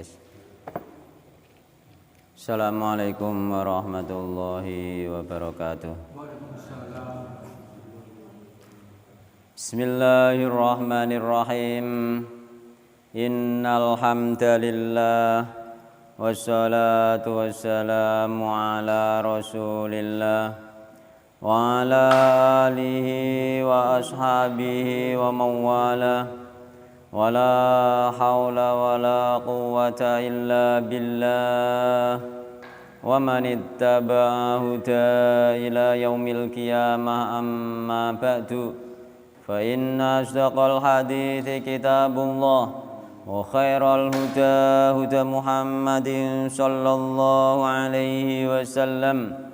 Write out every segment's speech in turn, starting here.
Tes. Assalamualaikum warahmatullahi wabarakatuh. Bismillahirrahmanirrahim. Innal hamdalillah wassalatu wassalamu ala Rasulillah wa ala alihi wa ashabihi wa mawalah. Wala haula wala quwwata illa billah wa man ittaba'a huda ila yaumil qiyamah amma ba'du fa inna asdaqal hadithi kitabullah wa khairal huda huda Muhammadin sallallahu alaihi wasallam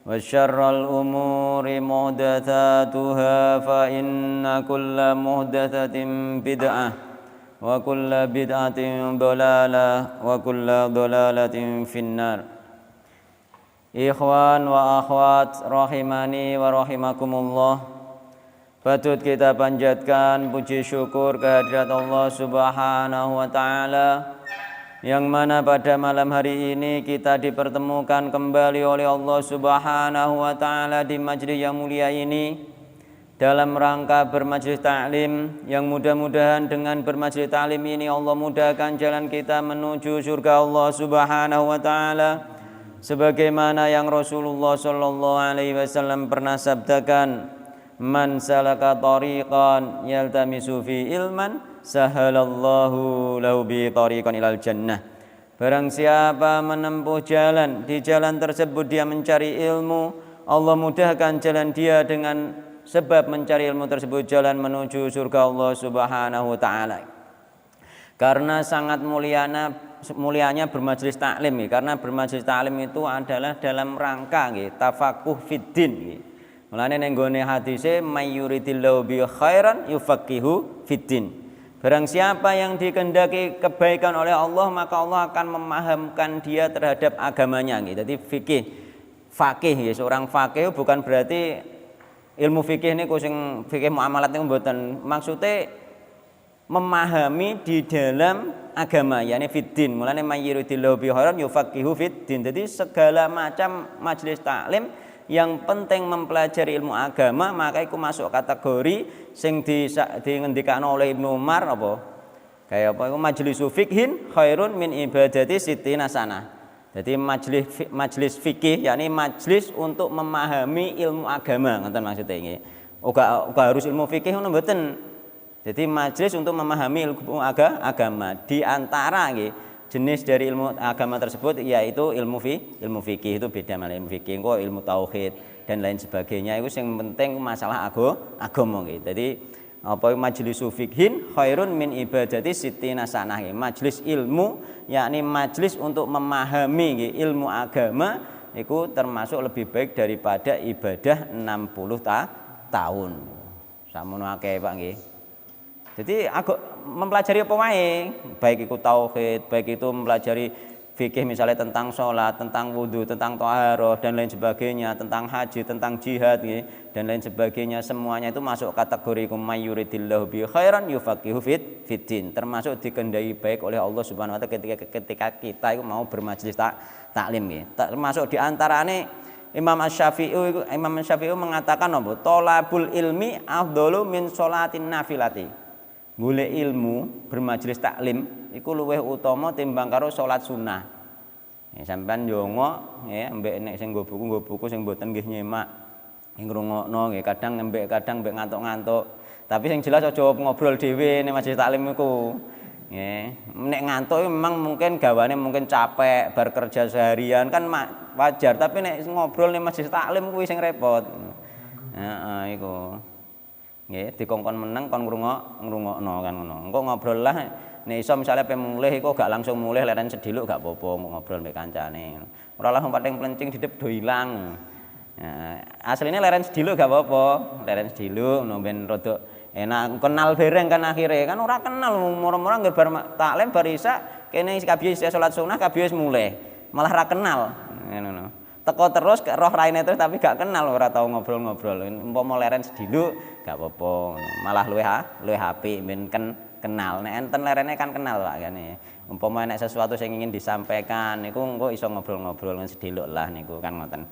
wa syarrul umuri muhdatsatuha fa inna kulla muhdatsatin bid'ah wa kulla bid'atin dhalalah wa kulla dhalalatin finnar. Ikhwan wa akhwat rahimani wa rahimakumullah, patut kita panjatkan puji syukur kehadirat Allah Subhanahu wa taala yang mana pada malam hari ini kita dipertemukan kembali oleh Allah Subhanahu wa taala di majlis yang mulia ini dalam rangka bermajlis ta'lim, yang mudah-mudahan dengan bermajlis ta'lim ini Allah mudahkan jalan kita menuju surga Allah Subhanahu wa taala sebagaimana yang Rasulullah sallallahu alaihi wasallam pernah sabdakan, man salaka tariqan yaltamisu fi ilman sahalallahu lahu bi tariqan ilal jannah. Barang siapa menempuh jalan, di jalan tersebut dia mencari ilmu, Allah mudahkan jalan dia dengan sebab mencari ilmu tersebut jalan menuju surga Allah Subhanahu wa taala. Karena sangat mulianya bermajlis taklim, karena bermajlis taklim itu adalah dalam rangka tafakuh fiddin. Mulane ning gone hadise mayyuridillahu bi khairan yufaqihu fiddin. Barang siapa yang dikehendaki kebaikan oleh Allah, maka Allah akan memahamkan dia terhadap agamanya. Jadi fakih, seorang fakih bukan berarti ilmu fikih ini sing fikih muamalat niku mboten. Maksude memahami di dalam agama, yakni fiddin. Mulane mayyuridillahu bi khairan yufaqihu fiddin. Jadi segala macam majelis taklim yang penting mempelajari ilmu agama, maka itu masuk kategori sing dingendikano oleh Ibnu Umar apa? Kayak apa iku majlisu fikhin khairun min ibadati sittina sanah. Jadi majlis fikih yakni majlis untuk memahami ilmu agama, ngoten maksudnya iki. Uga harus ilmu fikih ngono mboten. Jadi majlis untuk memahami ilmu agama. Di antara nggih jenis dari ilmu agama tersebut yaitu ilmu fikih, itu beda malah ilmu fikih, kok ilmu tauhid dan lain sebagainya itu yang penting masalah agama gitu. Jadi apa majlisu fikhin khairun min ibadati sittina sanah. Majlis ilmu yakni majlis untuk memahami ilmu agama itu termasuk lebih baik daripada ibadah 60 tahun. Samono akeh Pak nggih. Jadi mempelajari apa wae, baik itu tauhid, baik itu mempelajari fikih misalnya tentang sholat, tentang wudhu, tentang thaharah dan lain sebagainya, tentang haji, tentang jihad dan lain sebagainya, semuanya itu masuk kategori mayyuridillahu bi khairan yufaqihu fiddin, termasuk dikehendaki baik oleh Allah Subhanahu wa taala ketika kita itu mau bermajlis taklim termasuk di antarane Imam Asy-Syafi'i mengatakan apa? Thalabul ilmi afdalu min sholatin nafilati. Golek ilmu bermajlis taklim iku luwih utama timbang karo salat sunah. Sampeyan ndonga mbek nek sing nggo buku sing mboten nggih nyemak. Ngrungokno nggih kadang mbek ngantuk-ngantuk. Tapi sing jelas aja ngobrol dhewe nek majlis taklim iku. Nggih, nek ngantuk memang mungkin gawane mungkin capek bar kerja seharian kan wajar, tapi nek ngobrol nek majlis taklim kuwi sing repot. Heeh iku. Nggih, dikongkon meneng kon ngrungokno kan ngono. Engko ngobrol lah nek iso misale pe mulih iku gak langsung mulih leren sediluk gak apa-apa ngobrol mbek kancane. Ora lah pating plencing didep do ilang. Asline leren sediluk gak apa-apa, leren sediluk ngono ben rada enak kenal bareng kan akhire kan ora kenal moro-moro ngger bar taklim bar isya kene kabeh salat sunah kabeh wis mulih. Malah ra kenal ngono. Teko terus roh raine terus tapi gak kenal, ora tau ngobrol-ngobrol. Umpama leren sediluk gak apa-apa, malah luwih apik ben kenal. Nek enten lerene kan kenal Pak kan. Umpama nek sesuatu sing ingin disampaikan niku engko iso ngobrol-ngobrol sediluk lah niku kan ngoten.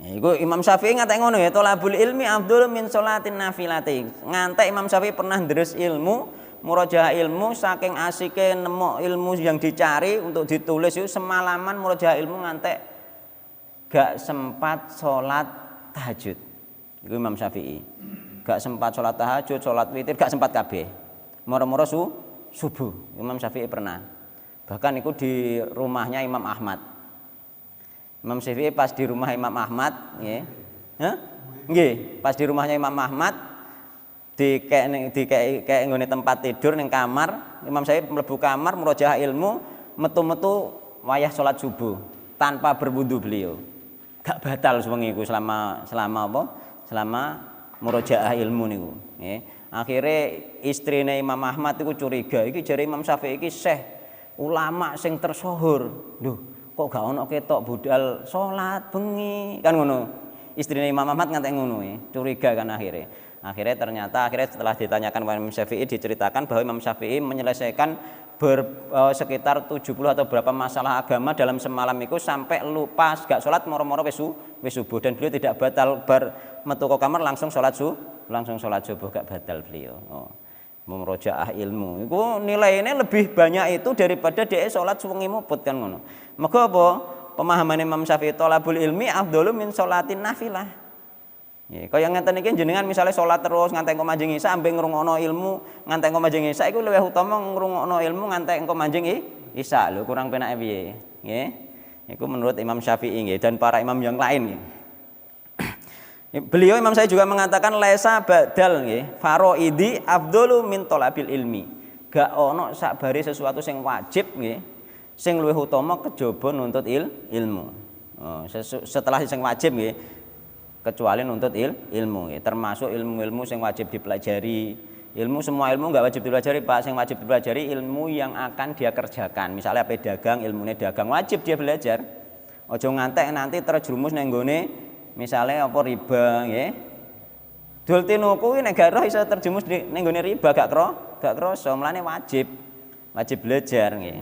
Iku Imam Syafi'i ngatek ngono ya, thalabul ilmi afdhalu min sholatin nafilati. Ngantek Imam Syafi'i pernah ndres ilmu, murojaah ilmu saking asike nemu ilmu yang dicari untuk ditulis itu semalaman murojaah ilmu ngantek gak sempat salat tahajud. Iku Imam Syafi'i. Gak sempat salat tahajud, salat witir gak sempat kabeh. Moro-moro subuh. Imam Syafi'i pernah. Bahkan itu di rumahnya Imam Ahmad. Imam Syafi'i pas di rumah Imam Ahmad, nggih. Nggih, pas di rumahnya Imam Ahmad dikek nggone tempat tidur ning kamar, Imam Syafi'i mlebu kamar murojaah ilmu, metu-metu wayah salat subuh tanpa berwudu beliau. Gak batal sewengi iku selama apa? Selama murojaah ilmu niku, nggih. Akhire istrine Imam Ahmad iku curiga, iki jare Imam Syafi'i iki syekh ulama sing tersohor. Lho, kok gak ono ketok budal salat bengi kan ngono. Istrine Imam Ahmad ngantek ngono curiga kan akhirnya ternyata setelah ditanyakan kepada Imam Syafi'i diceritakan bahwa Imam Syafi'i menyelesaikan sekitar 70 atau berapa masalah agama dalam semalam itu sampai lupa gak salat moro-moro wis subuh dan beliau tidak batal metu ke kamar langsung salat subuh gak batal beliau. Murojaah ilmu itu nilainya lebih banyak itu daripada dia salat suwengi muput kan ngono. Mergo apa? Pemahaman Imam Syafi'i thalabul ilmi afdhalu min sholatin nafilah. Ya, kaya ngeten iki jenengan misalnya salat terus ngantek engko manjing isya ambek ngrungokno ilmu ngantek engko manjing isya iku luwih utama ngrungokno ilmu ngantek engko manjing isya lho kurang penake piye nggih. Iku menurut Imam Syafi'i nggih dan para imam yang lain nggih. Beliau Imam saya juga mengatakan laisa badal nggih faraidi afdhalu min thalabil ilmi. Gak ono sakbare sesuatu sing wajib nggih sing luwih utama kejaba nuntut ilmu. Setelah sing wajib nggih kecuali nuntut ilmu nggih. Termasuk ilmu-ilmu sing wajib dipelajari. Semua ilmu enggak wajib dipelajari, Pak. Sing wajib dipelajari ilmu yang akan dia kerjakan. Misalnya apa dagang, ilmune dagang wajib dia belajar. Ojo ngantek nanti terjerumus nang nggone misalnya apa riba nggih. Dul tinuku nek gak roh iso terjerumus ning nggone riba gak krasa, mlane wajib belajar nggih.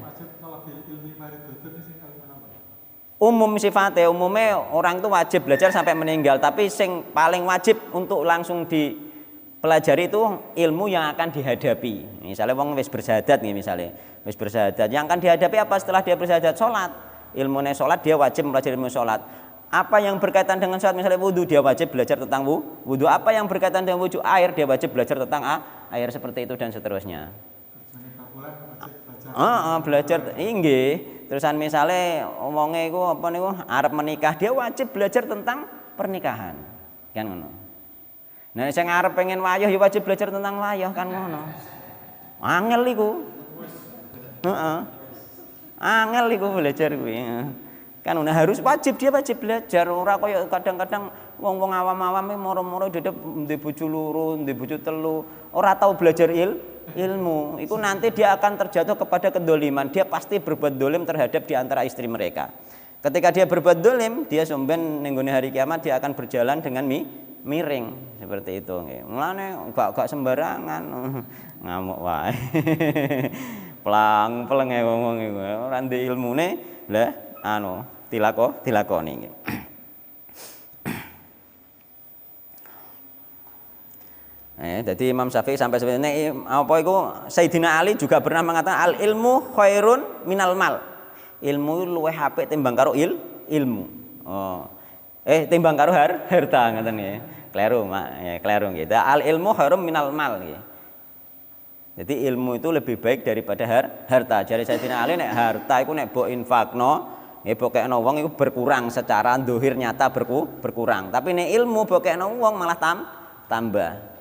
Umum sifatnya, umumnya orang itu wajib belajar sampai meninggal, tapi sing paling wajib untuk langsung dipelajari itu ilmu yang akan dihadapi. Misalnya wong wis bersyahadat nih misalnya, wis bersyahadat, yang akan dihadapi apa setelah dia bersyahadat? Salat. Ilmunya salat dia wajib mempelajari ilmu salat. Apa yang berkaitan dengan salat misalnya wudu dia wajib belajar tentang wudu. Apa yang berkaitan dengan wudu air dia wajib belajar tentang air seperti itu dan seterusnya. Belajar nggih. Terusan misalnya omongnya iku apa niku arep menikah dia wajib belajar tentang pernikahan. Kan ngono. Nah sing arep pengen wayah ya wajib belajar tentang wayah kan ngono. Angel iku. Angel iku belajar kuwi. Kan harus dia wajib belajar. Ora kaya kadang-kadang wong-wong awam-awam moro-moro dedep ndek bojo loro, ndek bojo telu, ora tahu belajar ilmu. Itu nanti dia akan terjatuh kepada kedoliman. Dia pasti berbuat dolim terhadap di antara istri mereka. Ketika dia berbuat dolim, dia somben ning hari kiamat dia akan berjalan dengan miring seperti itu nggih. Mulane gak sembarangan ngamuk wae. Plang-pleng ngomong iku. Ora ndek ilmune lah dilakoni nggih. Jadi Imam Syafi'i sampai sebenarnya apa itu Sayyidina Ali juga pernah mengatakan al ilmu khairun minal mal. Ilmu luwih apik timbang karo ilmu. Timbang karo harta ngoten nggih. Kleru nggih. Al ilmu khairun minal mal nggih. Jadi ilmu itu lebih baik daripada harta. Jadi Sayyidina Ali nek harta iku nek mbok infakno, nggih bokekno wong iku berkurang secara zahir nyata berkurang. Tapi nek ilmu bokekno wong malah tambah.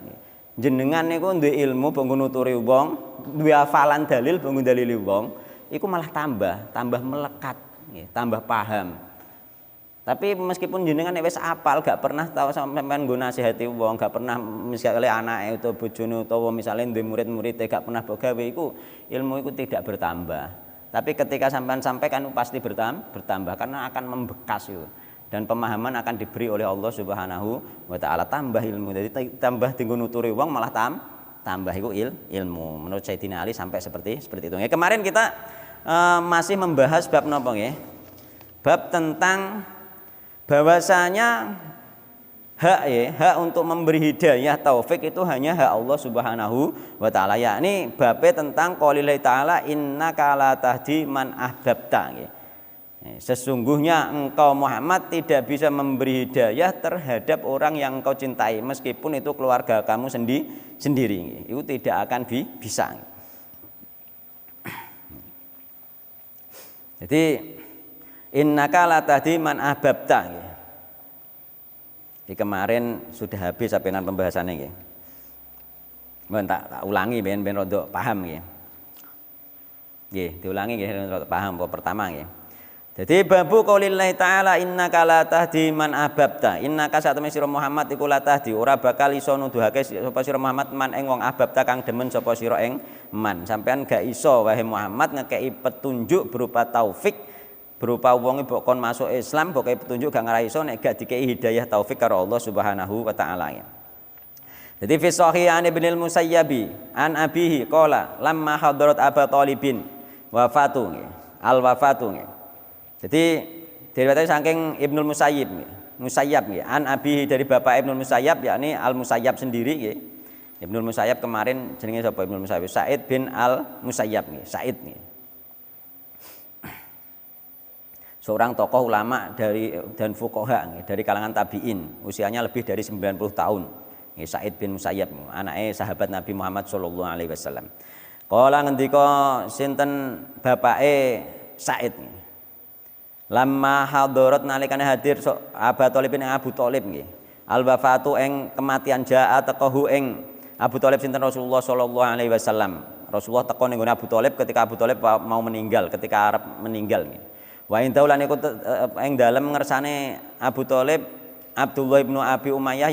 Jenengan niku duwe ilmu mbok nuturi wong, duwe hafalan dalil mbok dalili wong, iku malah tambah melekat, nggih, tambah paham. Tapi meskipun jenengan wis apal gak pernah tahu sampean nggo nasihati wong, gak pernah misalnya anake utawa bojone utawa misalnya duwe murid-murid gak pernah mbok gawe iku ilmu iku tidak bertambah. Tapi ketika sampean sampaikan pasti bertambah karena akan membekas itu. Dan pemahaman akan diberi oleh Allah Subhanahu wa taala tambah ilmu. Jadi tambah tinggo nuturi wong malah tambah iku ilmu. Menurut Sayyidina Ali sampai seperti itu. Ya, kemarin kita masih membahas bab napa nggih? Bab tentang bahwasanya hak untuk memberi hidayah taufik itu hanya hak Allah Subhanahu wa taala. Yakni bab tentang qaulillahi taala innaka la tahdi man ahbabta nggih. Sesungguhnya engkau Muhammad tidak bisa memberi hidayah terhadap orang yang engkau cintai meskipun itu keluarga kamu sendiri. Itu tidak akan bisa. Jadi innaka la tahdi man ahbabta. Jadi kemarin sudah habis apenan pembahasannya nggih. Mun tak ulangi ben rada paham nggih. Nggih, diulangi nggih rada paham apa pertama nggih. Jadi babu qaulillahi ta'ala innaka la tahdi man ahbabta. Innaka satemene sira Muhammad iku la tahdi ora bakal iso nuduhake sapa sira Muhammad man ing wong ahbabta kang demen sapa sira ing man. Sampean gak iso wae Muhammad ngekeki petunjuk berupa taufik berupa wong mbok kon masuk Islam mbok kei petunjuk gak ngarai iso nek gak dikei hidayah taufik karo Allah Subhanahu wa taala. Jadi fi sahih an Ibnul Musayyabi an abihi qala lamma hadarat Abu Thalibin wafatu al wafatu. Jadi diriwayatkan saking Ibnul Musayyab nggih. An abihi dari bapak Ibnul Musayyab yakni Al Musayyab sendiri nggih. Ibnul Musayyab kemarin jenenge sapa Ibnul Musayyab? Sa'id bin Al Musayyab nggih. Sa'id nggih. Seorang tokoh ulama dan fuqaha dari kalangan tabi'in, usianya lebih dari 90 tahun. Sa'id bin Musayyab, anake sahabat Nabi Muhammad sallallahu alaihi wasallam. Kala ngendika sinten bapake Sa'id. Lamma hadarat nalikane hadir Abu Thalib ing Abu Thalib nggih. Al wafatu ing kematian jaa tekahu ing Abu Thalib sinten Rasulullah sallallahu alaihi wasallam. Rasulullah teko ning Abu Thalib ketika Abu Thalib mau meninggal, ketika arep meninggal nggih. Wa inta lan iku ing dalem ngersane Abu Thalib Abdullah bin Abi Umayyah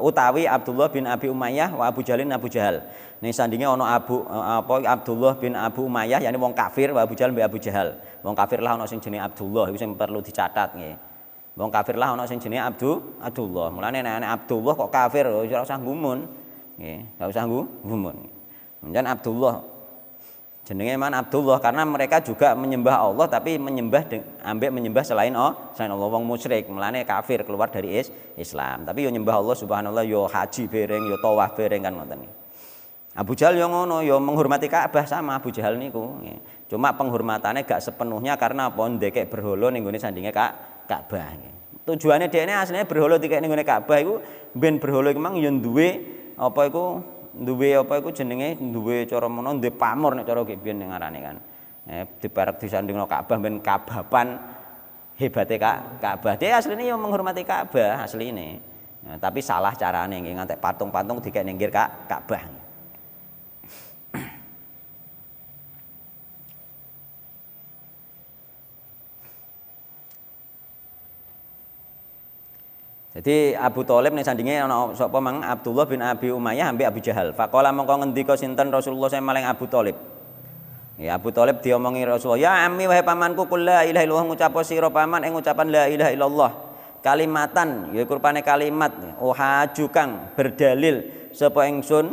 utawi Abdullah bin Abi Umayyah wa Abu Jalin Abu Jahal. Ning sandinge ana Abdullah bin Abu Umayyah yakni wong kafir wa Abu Jahal mbek Abu Jahal. Wong kafir lah ana sing jenenge Abdullah iku sing perlu dicatat nggih. Wong kafir lah ana sing jenenge Abdullah. Mulane nek Abdullah kok kafir ora usah gumun. Nggih, ora usah gumun. Menjan Abdullah jenenge man Abdullah karena mereka juga menyembah Allah tapi menyembah selain Allah. Wong musyrik, mulane kafir keluar dari Islam. Tapi yo nyembah Allah Subhanallah, yo haji bareng, yo tawaf bareng kan ngoten. Abu Jahal yo ngono, yo menghormati Ka'bah sama Abu Jahal niku. Cuma penghormatannya gak sepenuhnya karena apa ndekek berhala ning gone sandinge Ka'bah. Tujuane dekne asline berhala dikek ning gone Ka'bah iku ben berhala iku mang yo duwe apa iku jenenge duwe cara mono duwe pamor nek cara biyen ning ngarane kan. Diparek disandingno Ka'bah ben kabapan hebate Ka'bah. Dia asline yo menghormati Ka'bah asline. Nah, tapi salah carane nggih ngantek patung-patung dikek ning nggir Ka'bah. Jadi Abu Thalib ning sandinge ana sapa mang Abdullah bin Abi Umayyah ambek Abu Jahal. Faqala mongko ngendika sinten Rasulullah saya maling Abu Thalib. Ya Abu Thalib diomongi Rasulullah, "Ya ammi wahai pamanku kul la ilaha illallah ngucapo sira paman ing ngucapan la ilaha illallah." Kalimatan ya rupane kalimat haju kang berdalil sapa ingsun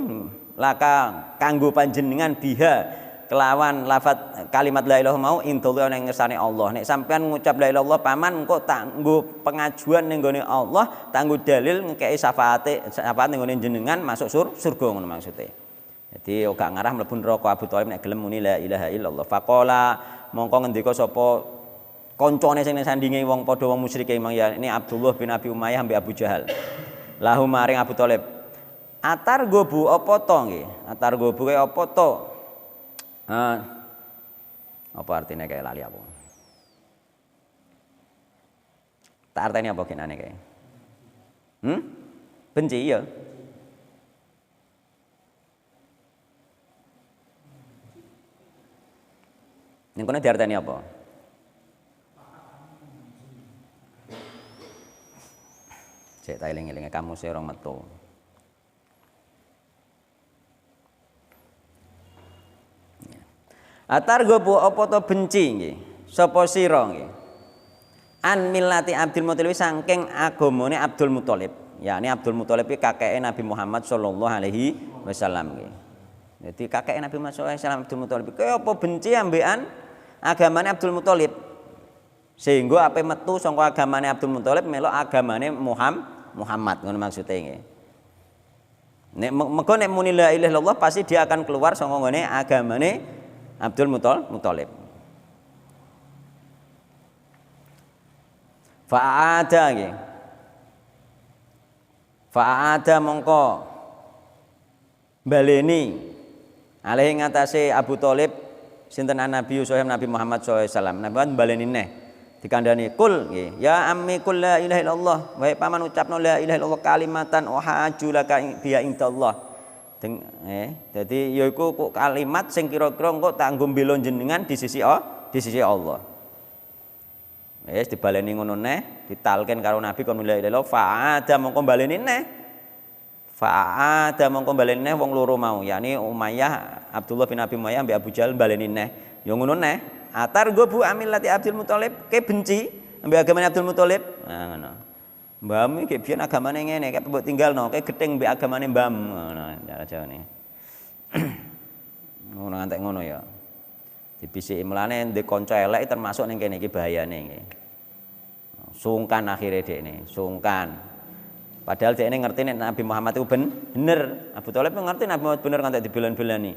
laka kanggo panjenengan biha kelawan lafaz kalimat la ilaha mau intullah ning ngersane Allah. Nek sampean ngucap la ilaha paman engko tak nggo pengajuan ning gone Allah, tak nggo dalil ngekeki syafaat ning gone jenengan masuk surga ngono maksude. Jadi gak ngarah mlebu neraka Abu Thalib nek gelem muni la ilaha illallah. Faqala mongko ngendika sapa kancane sing sandinge wong padha wong musyrike mang ya ini Abdullah bin Abi Umayyah ambek Abu Jahal. Lahu maring Abu Thalib. Atar gobu apa to nggih? Atar gobu kaya apa to? Apa artinya kayak lali apa? Tak artinya apa kinane kayak? Benci ya. Ning kono diarteni apa? Cek ta eling-elinge kamu sing ora metu. Atar gopo apa to benci nggih. Sapa sira nggih. An millati Abdul Muthalib saking agamane Abdul Muthalib. Ya ini Abdul Muthalib iki kakeke Nabi Muhammad sallallahu alaihi wasallam nggih. Dadi kakek Nabi Muhammad sallallahu alaihi wasallam Abdul Muthalib. Kaya apa benci ambekan agamane Abdul Muthalib. Sehingga ape metu saka agamane Abdul Muthalib melok agamane Muhammad ngono maksude nggih. Nek mego nek muni la ilaha illallah pasti dia akan keluar saka ngene agamane Abdul Muthalib. Fa'ada nggih. Fa'ada mongko baleni alih ngatasé Abu Thalib sinten Nabi Yusuf Nabi Muhammad sallallahu alaihi wasallam. Nabi Muhammad baleni neh dikandani kul nggih ya ammi kul la ilaha illallah wa paman ucapno la ilaha illallah kalimatan uhajulaka biya indallah. Dadi yaiku kok kalimat sing kira-kira engko tak nggo mbela jenengan di sisi Allah. Wis dibaleni ngono neh, ditalken karo Nabi kon la ilaha illallah fa'ada mongko baleni neh. Fa'ada mongko baleni neh wong loro mau, yakni Umayyah, Abdullah bin Abi Umayyah mbek Abu Jahal baleni neh. Ya ngono neh. Atar go bu amillati Abdul Muthalib ke benci mbek agamane Abdul Muthalib. Nah ngono. Mbam iki biyen agamane ngene, kek mbok tinggalno, kek gething mbek agamane mbam. Ngono cara Jawane. Ngono ngantek ngono ya. Dibisiki mlane ndek kanca elek termasuk ning kene iki bahayane nggih. Sungkan akhire dekne, sungkan. Padahal dekne ngerti nek Nabi Muhammad itu bener. Abu Thalib ngerti Nabi Muhammad bener ngantek dibelan-belani.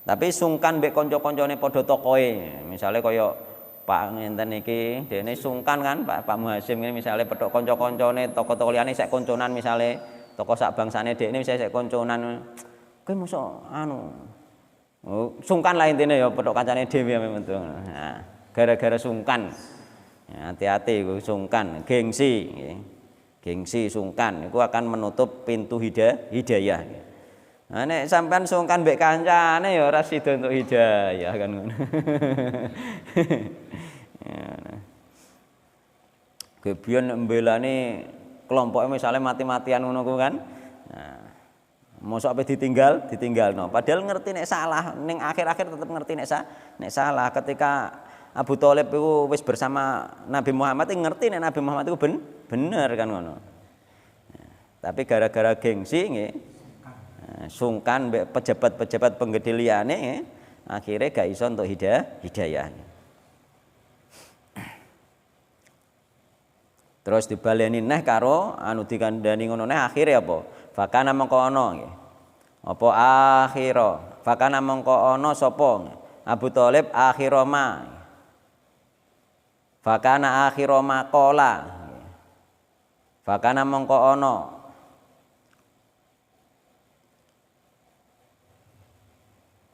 Tapi sungkan mbek kanca-kancane padha tokoe. Misale kaya Pak ngenten iki dene sungkan kan Pak Muhasim ngene misale petuk kanca-kancane tokoh-tokoh liyane sek konconan misale tokoh sak bangsane dekne misale sek konconan kowe mosok anu sungkan lah intine ya petuk kancane dhewe memang. Nah, gara-gara sungkan. Ya, hati-hati iku sungkan, gengsi nggih. Gengsi sungkan iku akan menutup pintu hidayah. Nah nek sampean sungkan mbek kancane ya ora sida untuk hidayah kan ngono. Kebiyen mbelane kelompoke misale mati-matian ngono ku kan. Nah, mosok ape ditinggalno. Padahal ngerti nek salah, ning akhir-akhir tetep ngerti nek salah. Ketika Abu Thalib itu wis bersama Nabi Muhammad ngerti nek Nabi Muhammad itu bener kan ngono. Nah, tapi gara-gara gengsi nggih sungkan mbek pejabat-pejabat penggede liyane akhirnya gak iso untuk hidayah. Terus dibaleni neh karo anu dikandani ngono neh akhire apa? Fakana mengko ana nggih. Apa akhira? Fakana mengko ana sapa? Abu Thalib akhiroma. Fakana akhiroma qala. Fakana mengko ana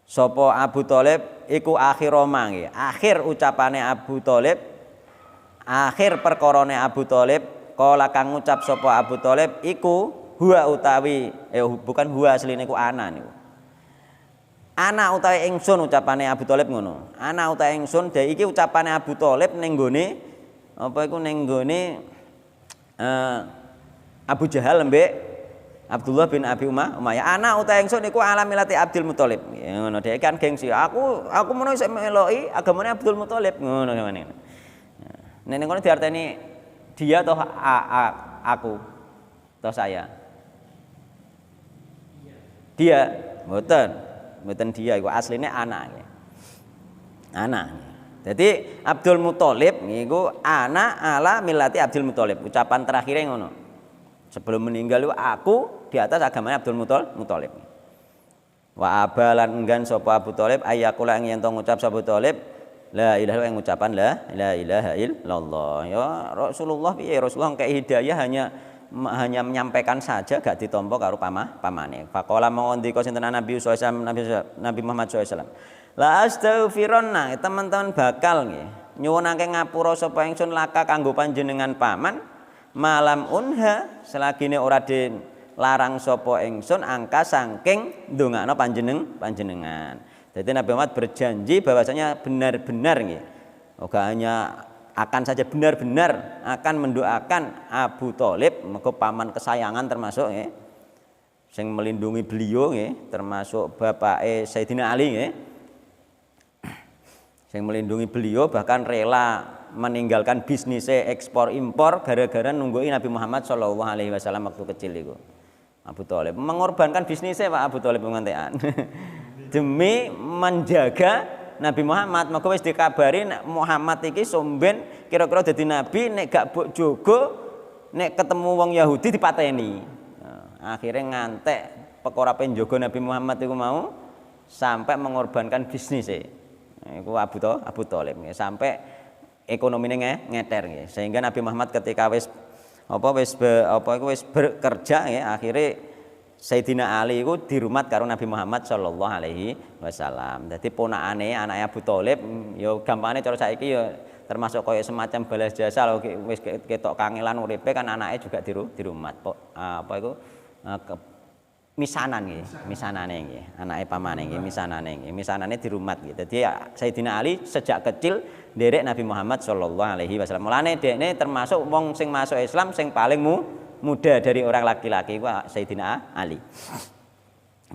sapa Abu Thalib iku akhiroma nggih. Akhir ucapane Abu Thalib, akhir perkarane Abu Thalib, kala kang ngucap sapa Abu Thalib iku huwa utawi bukan huwa asline iku ana niku. Ana utawi ingsun ucapane Abu Thalib ngono. Ana utawi ingsun dha iki ucapane Abu Thalib ning gone apa iku ning gone Abu Jahal mbek Abdullah bin Abi Umayyah. Ana utawi ingsun iku alamilati Abdul Muthalib. Ngono dhek kan gengsi. Aku menawa isih meloki agamane Abdul Muthalib ngono ngene. Nek ning kono diarteni dia atau aku atau saya. Dia, mboten dia iku asline anak. Anak. Jadi Abdul Muthalib niku anak ala millati Abdul Muthalib. Ucapan terakhirnya ngono. Sebelum meninggal aku di atas agamanya Abdul Muthalib. Wa abalan enggan sapa Abu Thalib ayakula ing yen to ngucap sapa Abu Thalib la ilaha yang ucapan la ilaha illallah. Ya Rasulullah piye Rasulullah kayak hidayah hanya menyampaikan saja gak ditampa karo pamane. Faqala mongko sinten Nabi sallallahu alaihi wasallam Nabi Muhammad sallallahu alaihi wasallam. La astaghfironna teman-teman bakal nggih nyuwunake ngapura sapa ingsun laka kanggo panjenengan paman malam unha selagine ora dilarang sapa ingsun angka saking ndongakno panjenengan. Jadi Nabi Muhammad berjanji bahwasanya benar-benar nggih. Oga hanya akan saja benar-benar akan mendoakan Abu Thalib mergo paman kesayangan termasuk nggih. Sing melindungi beliau nggih, termasuk bapake Sayyidina Ali nggih. Sing melindungi beliau bahkan rela meninggalkan bisnisnya ekspor impor gara-gara nungguin Nabi Muhammad sallallahu alaihi wasallam waktu kecil iku. Abu Thalib mengorbankan bisnisnya Pak Abu Thalib ngantekan. Demi menjaga Nabi Muhammad. Maka wis dikabari Muhammad iki somben kira-kira dadi nabi nek gak mbok jogo nek ketemu wong Yahudi dipateni. Akhirnya ngantek perkara penjogo Nabi Muhammad iku mau sampai mengorbankan bisnisnya. Iku Abu Thalib sampai ekonomine ngeter sehingga Nabi Muhammad ketika wis bekerja akhirnya Sayyidina Ali itu dirumat karo Nabi Muhammad sallallahu alaihi wasallam. Dadi ponakane anake Abu Thalib ya gampangane cara saiki ya termasuk kaya semacam balas jasa lho wis ketok kangelan uripe kan anake juga dirumat. Misanane nggih. Anake pamane nggih misanane nggih. Misanane dirumat nggih. Dadi Sayyidina Ali sejak kecil nderek Nabi Muhammad sallallahu alaihi wasallam. Mulane dekne termasuk wong sing masuk Islam sing paling muda dari orang laki-laki ku Sayyidina Ali.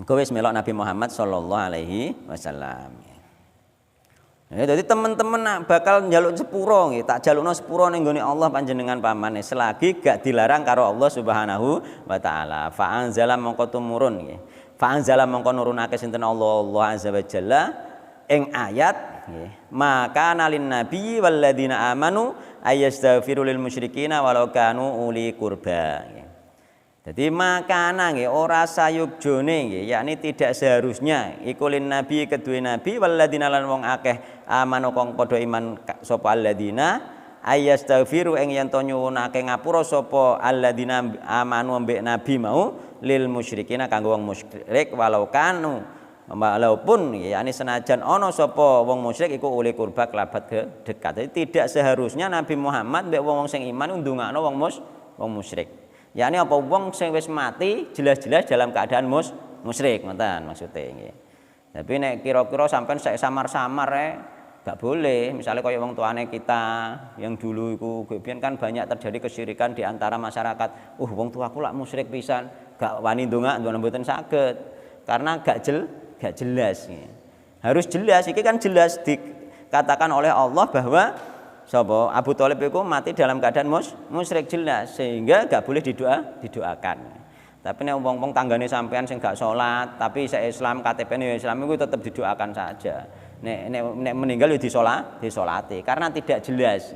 Engko wis melok Nabi Muhammad sallallahu alaihi wasallam. Ya dadi teman-teman bakal njaluk sepuro nggih, tak jalukno sepuro ning nggone Allah panjenengan pamane selagi gak dilarang karo Allah Subhanahu wa taala. Fa anzala mongko tumurun nggih. Fa anzala mongko nurunake sinten Allah azza wa jalla ing ayat nggih. Maka nalin nabi walladzina amanu ayastaghfiru lil musyrikina walau kanu uli qurba. Jadi makana nggih ora sayukjone nggih yakni tidak seharusnya iku lin nabi kedue nabi walladzina lan wong akeh amanu kang padha iman sapa alladzina ayastaghfiru ing yen to nyuwunake ngapura sapa alladzina amanu ambek nabi mau lil musyrikina kanggo wong musyrik walau kanu walaupun yakni senajan ana sapa wong musyrik iku uli qurba kelabat dekat. Jadi tidak seharusnya Nabi Muhammad mbek wong sing iman ndongakno wong musyrik. Yakni apa wong sing wis mati jelas-jelas dalam keadaan musyrik ngoten maksude nggih. Tapi nek kira-kira sampean sek samar-samar gak boleh. Misalnya kaya wong tuane kita yang dulu iku biyen kan banyak terjadi kesyirikan di antara masyarakat. Wong tuaku lak musyrik pisan, gak wani ndongak mboten saged. Karena gak jelas nggih. Harus jelas iki kan jelas dikatakan oleh Allah bahwa sapa Abu Thalib itu mati dalam keadaan musyrik jelas sehingga gak boleh didoakan. Tapi nek wong-wong tanggane sampean sing gak salat tapi isih Islam KTP-ne Islam itu tetap didoakan saja. Nek meninggal ya disolati karena tidak jelas.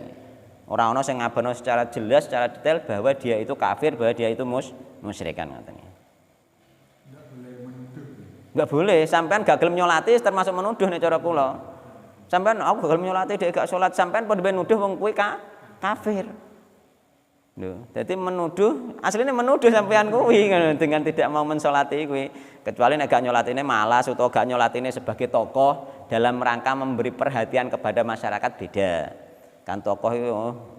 Ora ana sing ngabarno secara jelas secara detail bahwa dia itu kafir, bahwa dia itu musyrikan ngoten. Enggak boleh, sampean gak gelem nyolati termasuk menuduh nek cara kula. Sampean aku gagal nyolati dhek gak salat sampean padha nuduh wong kuwi kafir. Lho, dadi menuduh, asline menuduh sampean kuwi dengan tidak mau mensolati kuwi. Kecuali nek gak nyolatine malas utawa gak nyolatine sebagai tokoh dalam rangka memberi perhatian kepada masyarakat beda. Kan tokoh itu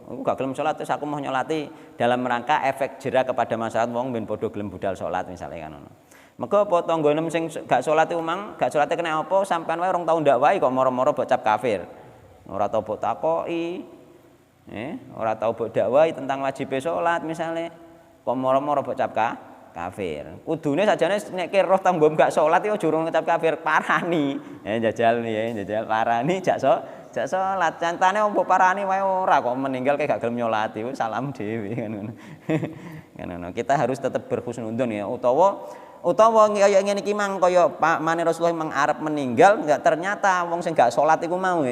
aku gak gelem salat terus aku mau nyolati dalam rangka efek jerak kepada masyarakat wong ben padha gelem budal salat misalnya kan ngono. Mergo apa tanggonem sing gak salat iku mang, gak salate kena apa sampean wae 2 tahun ndak wae kok moro-moro mbok cap kafir. Ora tau mbok takoki. Ora tau mbok dakwai tentang wajib salat misale. Kok moro-moro mbok cap kafir. Kudune sajane nek roh tanggom gak salat iku jurung ngecap kafir, parani. Jajal parani jak salat. Cantane mbok parani wae ora kok meninggal kayak gak gelem nyolati, salam dhewe kan ngono. Kan ngono. Kita harus tetap berhusnudzon ya utawa kaya ngene iki mang kaya mane Rasulullah mang arep meninggal enggak ternyata wong sing gak salat iku mau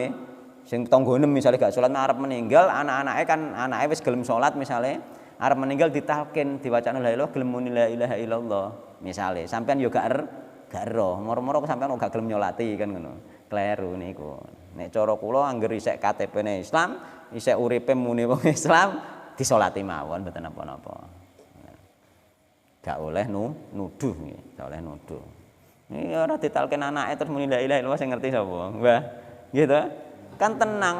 sing tanggonem misale gak salat arep meninggal anak-anake kan anake wis gelem salat misale arep meninggal ditalkin diwacana la ilaha gelem muni la ilaha illallah misale sampean yo gak ero moro-moro sampean gak gelem nyolati kan ngono kleru niku nek cara kula angger isek KTP-ne Islam isek uripe muni wong Islam disolati mawon mboten napa-napa. Gak oleh nuduh nggih, gak oleh nuduh. Iki ora ditalken anake terus muni la ilaha illallah sing ngerti sapa? Mbah. Gitu. Kan tenang.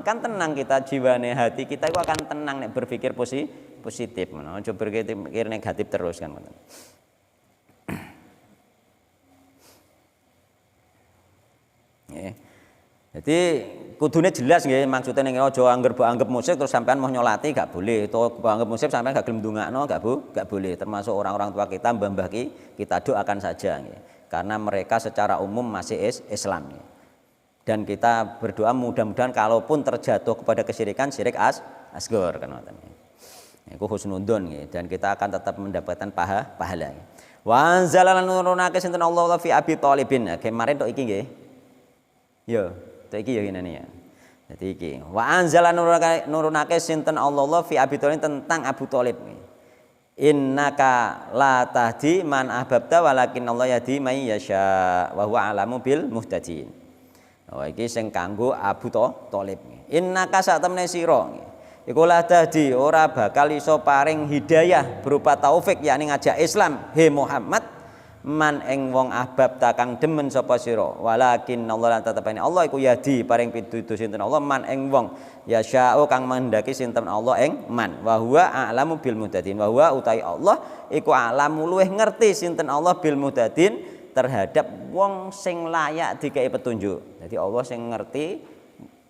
Kan tenang kita jiwane, hati kita itu akan tenang nek berpikir positif ngono. Aja berpikir negatif terus kan ngoten. Jadi kudune jelas nggih maksudnya ning aja angger mbok anggap musyrik terus sampean mau nyolati gak boleh. Utawa mbok anggap musyrik sampean gak gelem ndongakno gak boleh. Termasuk orang-orang tua kita mbah-mbah kita doakan saja nggih. Karena mereka secara umum masih Islam nggih. Dan kita berdoa mudah-mudahan kalaupun terjatuh kepada kesyirikan syirik asghar kan ngoten. Iku husnudzon nggih, dan kita akan tetap mendapatkan pahala. Wa anzalana nurunake sinten Allah fi Abi Thalibin. Kemarin tok iki nggih. Yo, tok iki yo ngene ya. Dadi iki. Wa anzalana nurunake sinten Allah fi Abi Thalib tentang Abu Thalib. Innaka la tahdi man ahbabta walakin Allah yahdi may yasha wa huwa alamu bil muhtadin. Oh iki sing kanggo Abu Thalib. Innaka sak temene sira iku la tahdi ora bakal iso paring hidayah berupa taufik yakni ngajak Islam he Muhammad man ing wong ahbabta kang demen sapa sira walakin Allah lan tetepane Allah iku yahdi paring pituduh sinten Allah man ing wong yasya'u kang mendaki sinten Allah ing man wa huwa a'lamu bil muhtadin wa huwa utai Allah iku a'lamu luweh ngerti sinten Allah bil muhtadin terhadap wong sing layak dikai petunjuk. Jadi Allah sing ngerti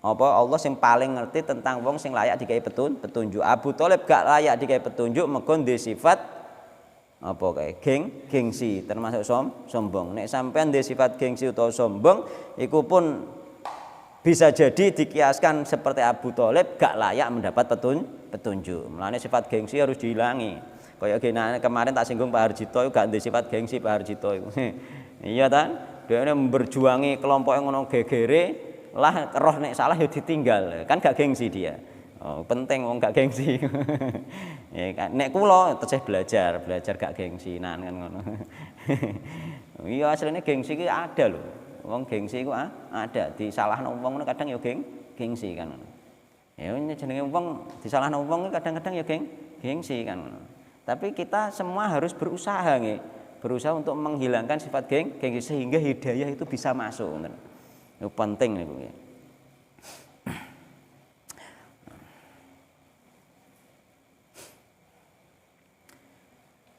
apa Allah sing paling ngerti tentang wong sing layak dikai petunjuk. Abu Thalib gak layak dikai petunjuk mergo ndek sifat apa kae gengsi termasuk sombong. Nek sampean ndek sifat gengsi utawa sombong iku pun bisa jadi dikiaskan seperti Abu Thalib gak layak mendapat petunjuk. Mulane sifat gengsi harus dihilangi. Kayak gini kemarin tak singgung Pak Harjito gak ndek sifat gengsi Pak Harjito iku. Iya ta? Dene berjuangi kelompok yang ngono gegere lah roh nek salah ya ditinggal. Kan gak gengsi dia. Oh, penting wong gak gengsi. Ya kan nek kula tesih belajar gak gengsinan kan ngono. Iya asline gengsi ki ada lho. Wong gengsi iku ada, disalahno wong ngono kadang ya gengsi kan. Ya jenenge wong disalahno wong kadang-kadang ya gengsi kan. Tapi kita semua harus berusaha nggih. Berusaha untuk menghilangkan sifat gengsi sehingga hidayah itu bisa masuk ngoten. Itu penting niku nggih.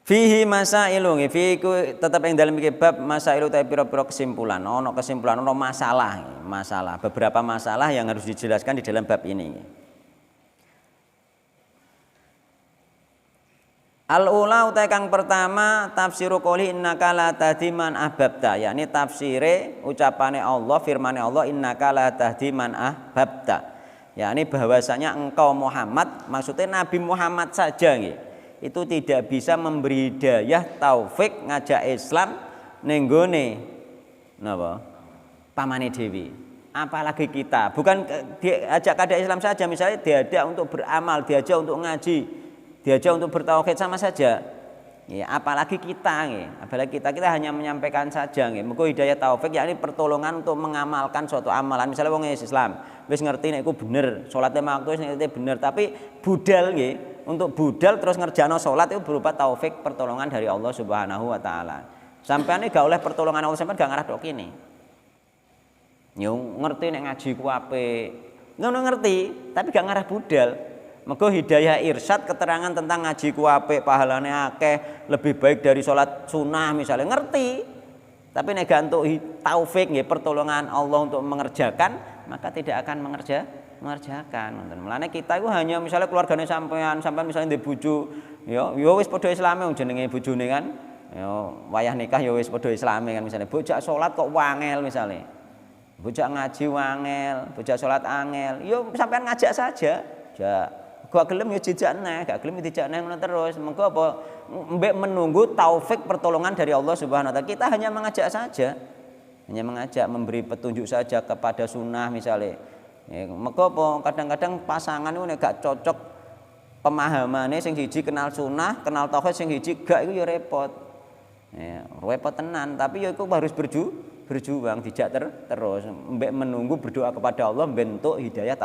Fihi masailu nggih, fihi ku tetep ing dalem iki bab masailu ta pira-pira kesimpulan. Ono kesimpulan, ono masalah, beberapa masalah yang harus dijelaskan di dalam bab ini. Al-ula utai kang pertama tafsiru qouli innaka la tahdi man ahbabta, yakni tafsire ucapane Allah, firmane Allah innaka la tahdi man ahbabta. Yakni bahwasanya engkau Muhammad, maksudnya Nabi Muhammad saja nggih. Itu tidak bisa memberi hidayah taufik ngajak Islam ning gone napa? Pamane dewi. Apalagi kita, bukan diajak kada Islam saja, misalnya diajak untuk beramal, diajak untuk ngaji, diajak untuk bertauhid sama saja. Ya, apalagi kita nggih. Apalagi kita hanya menyampaikan saja nggih. Muga hidayah taufik yakni pertolongan untuk mengamalkan suatu amalan. Misalnya wong Islam wis ngerti nek iku bener, salat lima waktu wis ngerti bener, tapi budal nggih. Untuk budal terus ngerjano salat itu berupa taufik pertolongan dari Allah Subhanahu wa taala. Sampeyan iki gak oleh pertolongan Allah sampeyan gak ngarah tok kene. Yo ngerti nek ngaji ku apik. Ngono ngerti, tapi gak ngarah budal. Mergo hidayah irsyad keterangan tentang ngaji ku apik, pahalane akeh, lebih baik dari salat sunah misalnya ngerti. Tapi nek gak entuk taufik nggih pertolongan Allah untuk mengerjakan, maka tidak akan mengerjakan. Mulane kita itu hanya misalnya keluargane sampean misalnya ndek bojo, ya wis padha Islame jenenge bojone kan. Ya wayah nikah ya wis padha Islame kan misalnya bojak salat kok wangel misalnya. Bojak ngaji wangel, bojak salat angel. Ya sampean ngajak saja. Ja gak gelem ya jejak neh, gak gelem dijak neh ngono terus. Mengko apa mbek menunggu taufik pertolongan dari Allah Subhanahu wa taala. Kita hanya mengajak saja. Hanya mengajak memberi petunjuk saja kepada sunnah misalnya. Ya, maka apa kadang-kadang pasangan itu nek gak cocok pemahamannya sing siji kenal sunnah, kenal tauhid, sing siji gak itu ya repot. Ya, repot tenan, tapi ya itu harus berjuang dijak terus mbek menunggu berdoa kepada Allah bentuk hidayah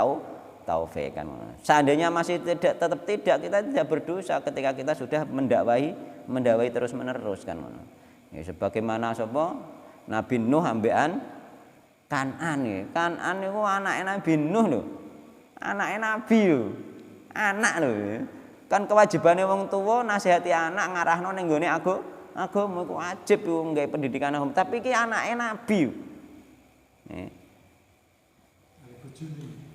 taufik kan. Seandainya masih tetap tidak, kita tidak berdosa ketika kita sudah mendakwahi terus-menerus kan. Ya sebagaimana sapa Nabi Nuh ambekan Kan'an ya. Kan'an itu anaknya Nabi Nuh lho. Anaknya Nabi lho. Anak lho. Kan kewajibannya wong tua nasihati anak ngarahno ning nggone agama iku wajib yo nggawe pendidikan agama. Tapi iki anaknya Nabi.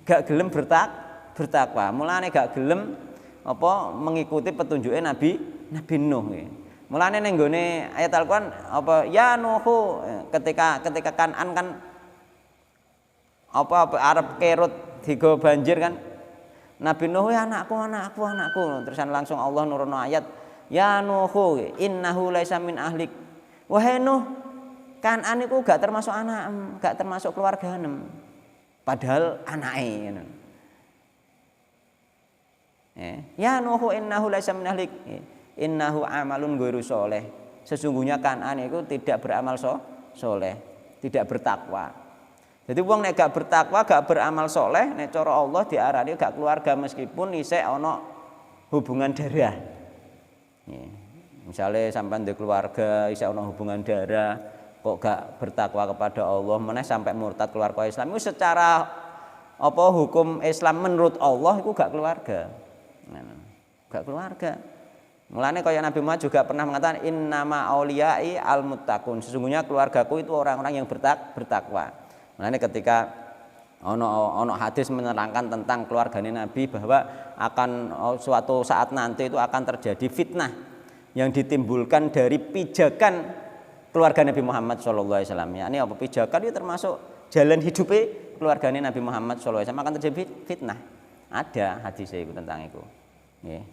Gak gelem bertakwa. Mulane gak gelem apa mengikuti petunjuknya Nabi Nuh ya. Mulane ning nggone ayat Al-Qur'an apa ya Nuhu ketika Kan'an kan apa Arab Kerut digo banjir kan Nabi Nuh anakku. Terusan langsung Allah nurono ayat, ya Nuhu innahu laisa min ahlik. Wahai Nuh, Kan'an iku gak termasuk anak, gak termasuk keluarganem. Padahal anake. Ya Nuhu innahu laisa min ahlik. Innahu amalun ghairu sholeh. Sesungguhnya Kan'an itu tidak beramal soleh, tidak bertakwa. Jadi wong nek gak bertakwa, gak beramal soleh, nek cara Allah diarani gak keluarga meskipun isih ana hubungan darah. Misalnya sampai di keluarga isih ana hubungan darah, kok gak bertakwa kepada Allah, meneh sampai murtad keluar ke Islam, itu secara apa hukum Islam menurut Allah itu gak keluarga. Gak keluarga. Mulane kaya Nabi Muhammad juga pernah mengatakan innama auliyai al-muttaqun. Sesungguhnya keluargaku itu orang-orang yang bertakwa. Mulane ketika ono hadis menerangkan tentang keluarganya Nabi bahwa akan suatu saat nanti itu akan terjadi fitnah yang ditimbulkan dari pijakan keluarga Nabi Muhammad SAW. Ini apa pijakan itu termasuk jalan hidupnya keluarganya Nabi Muhammad SAW akan terjadi fitnah. Ada hadisnya itu tentang itu.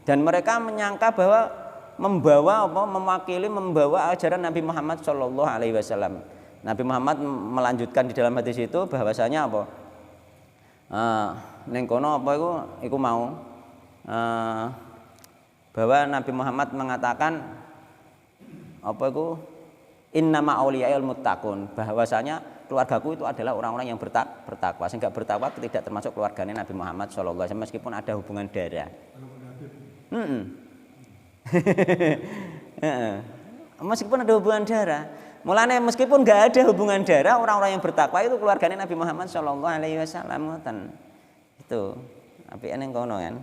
Dan mereka menyangka bahwa membawa ajaran Nabi Muhammad SAW. Nabi Muhammad melanjutkan di dalam hadis itu bahwasanya apa? Ning kono apa iku mau bahwa Nabi Muhammad mengatakan apa iku innama auliyaul muttaqun, bahwasanya keluargaku itu adalah orang-orang yang bertakwa. Sehingga bertakwa tidak termasuk keluarganya Nabi Muhammad sallallahu alaihi wasallam meskipun ada hubungan darah. Meskipun ada hubungan darah. Mulane meskipun nggak ada hubungan darah, orang-orang yang bertakwa itu keluarganya Nabi Muhammad Shallallahu Alaihi Wasallam. Itu api eneng kono kan.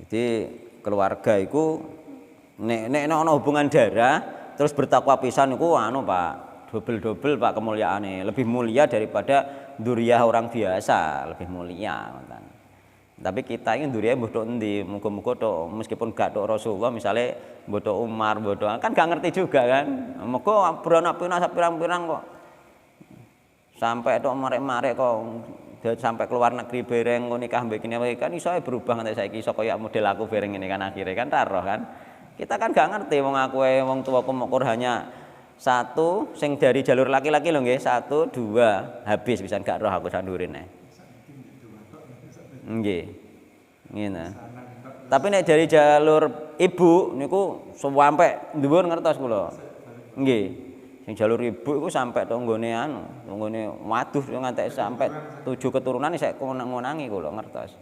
Jadi keluarga itu nek ono hubungan darah terus bertakwa pisan iku anu Pak, double Pak kemuliaane, lebih mulia daripada duriah orang biasa, lebih mulia. Tapi kita ini duriah bodoh endi, muga-muga tok meskipun gak tok Rasulullah, misalnya bodoh Umar, bodoh kan gak ngerti juga kan. Muga beranak pinak pirang-pirang kok. Sampai tok marek-marek kok sampai keluar negeri bereng nikah mbek kene kan iso berubah nganti saiki iso kaya model aku bereng ini kan akhirnya kan roh kan. Kita kan gak ngerti wong aku wong tuaku mokur hanya satu sing dari jalur laki-laki lho nggih, 1, 2 habis pisan gak roh aku sandurin ae. Nggih. Ngene. Tapi nek dari jalur ibu niku sampai dhuwur ngertos kula. Nggih. Sing jalur ibu iku sampai to nggone anu, nggone waduh ngantek sampai 7 keturunan isek ngonangi kula ngertos.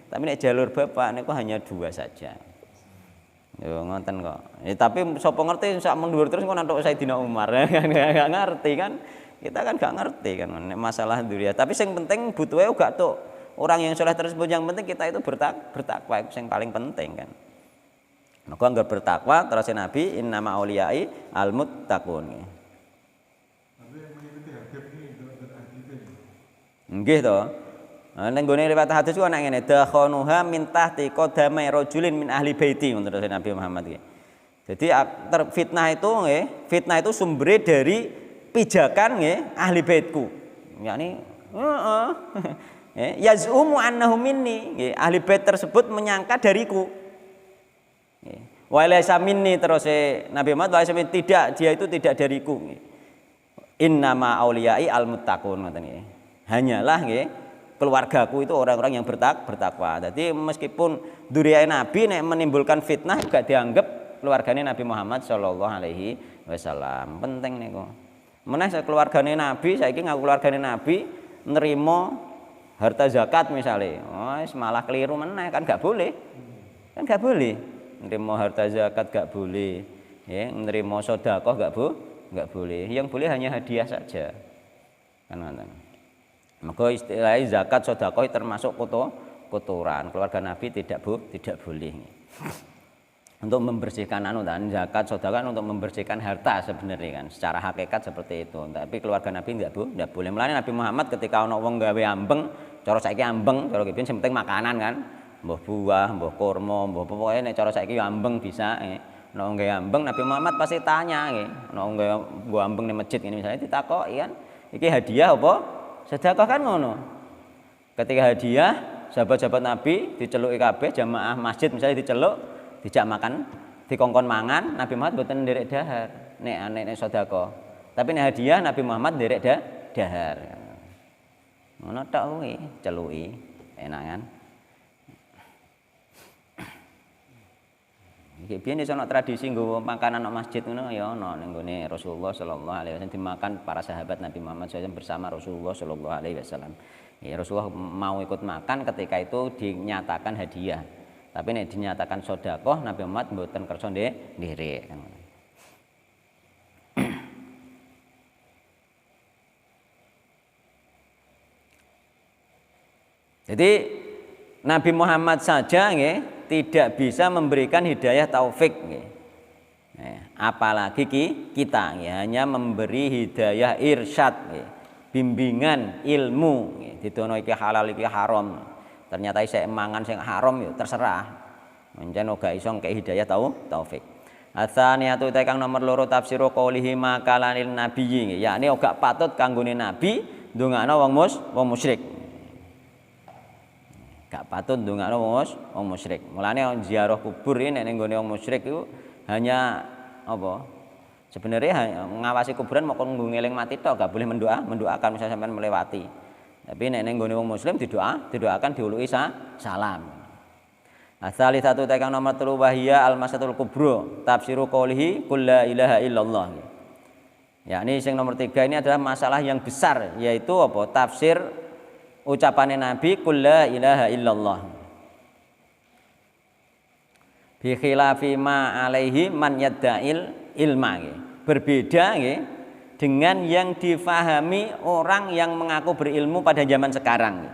Tapi nek jalur bapak niku hanya 2 saja. Yo ngoten kok. Tapi sapa ngerti sak mundur terus kok nantuk Sayyidina Umar. Enggak ngerti kan. Kita kan gak ngerti kan nek masalah duriya. Tapi sing penting butuhe gak tok orang yang soleh tersebut, yang penting kita itu bertakwa itu yang paling penting kan. Maka anggar bertakwa terus Nabi innama auliyai al-muttaqun. Nggih to. Ning gone riwayat hadis ku ana ngene, dakhanuha min tahti qadamai rajulin min ahli baiti menurut Nabi Muhammad iki. Jadi fitnah itu sumber dari pijakan nggih ahli baitku. Yakni yaz'umu annahu minni, nggih ahli bait tersebut menyangka dariku. Nggih. Wa laysa minni terus Nabi Muhammad tidak, dia itu tidak dariku. Nggih. Innama auliyai al-muttaqun ngoten nggih. Hanyalah nggih keluargaku itu orang-orang yang bertakwa. Jadi meskipun dzurriyyah Nabi nek menimbulkan fitnah juga dianggap keluarganya Nabi Muhammad sallallahu alaihi wasallam. Penting niku. Meneh keluargane Nabi, saiki ngaku keluargane Nabi nerima harta zakat misalnya. Wis malah keliru meneh kan gak boleh. Kan gak boleh. Nerima harta zakat gak boleh. Ya, nerima sedekah gak boleh. Yang boleh hanya hadiah saja. Kan ngoten. Maka istilahnya zakat sedekah termasuk kotoran. Keluarga Nabi tidak boleh. Untuk membersihkan zakat sedekah untuk membersihkan harta sebenarnya kan secara hakikat seperti itu. Tapi keluarga Nabi tidak boleh. Mulane Nabi Muhammad ketika ana wong gawe ambeng, cara saiki ambeng, cara kepin sing penting makanan kan. Mbah buah, mbah kurma, mbah pokoke nek cara saiki ambeng bisa. Nek nggawe ambeng Nabi Muhammad pasti tanya nggih. Nek nggawe ambeng ning masjid ngene misalnya ditakoki kan, iki hadiah apa? Sedekah kan ngono. Ketika hadiah, sahabat-sahabat Nabi diceluki kabeh jamaah masjid misalnya diceluk, dijak makan, dikongkon mangan, Nabi Muhammad mboten nderek dahar. Nek sedekah. Tapi nek hadiah Nabi Muhammad nderek dahar. Ngono tok kuwi, celuki. Enak kan? Iki biyen iso ana tradisi nggawa makanan nang masjid ngono ya ana ning gone Rasulullah sallallahu alaihi wasallam dimakan para sahabat Nabi Muhammad SAW bersama Rasulullah sallallahu alaihi wasallam. Ya Rasulullah mau ikut makan ketika itu dinyatakan hadiah. Tapi nek dinyatakan sedekah Nabi Muhammad mboten kersa nderek kan. Jadi Nabi Muhammad saja nggih tidak bisa memberikan hidayah taufik nggih. Apalagi kita nggih hanya memberi hidayah irsyad nggih. Bimbingan ilmu nggih. Didono iki halal iki haram. Ternyata isih mangan sing haram ya terserah. Mencen ora iso ngkei hidayah taufik. Atsaniyatu kang nomor 2 tafsiru qaulihi makalanil nabiyyi nggih. Yakni ora patut kanggone nabi ndongakno wong musyrik. Gak patut ndongakno wong musyrik. Mulane ziarah kubur iki nek ning gone wong musyrik iku hanya apa? Sebenarnya ngawasi kuburan mau nggo ngeling mati tok, gak boleh mendoakan misalnya sampean melewati. Tapi nek ning gone wong muslim didoakan diuluki salam. Asali satu tekan nomor 3 wahia al-masatul kubro tafsiru qoulihi qul la ilaha illallah. Yakni sing nomor 3 ini adalah masalah yang besar yaitu apa? Tafsir ucapan Nabi qul la ilaha illallah. Bi khilafi ma alaihi man yadda'il ilma. Berbeda dengan yang difahami orang yang mengaku berilmu pada zaman sekarang.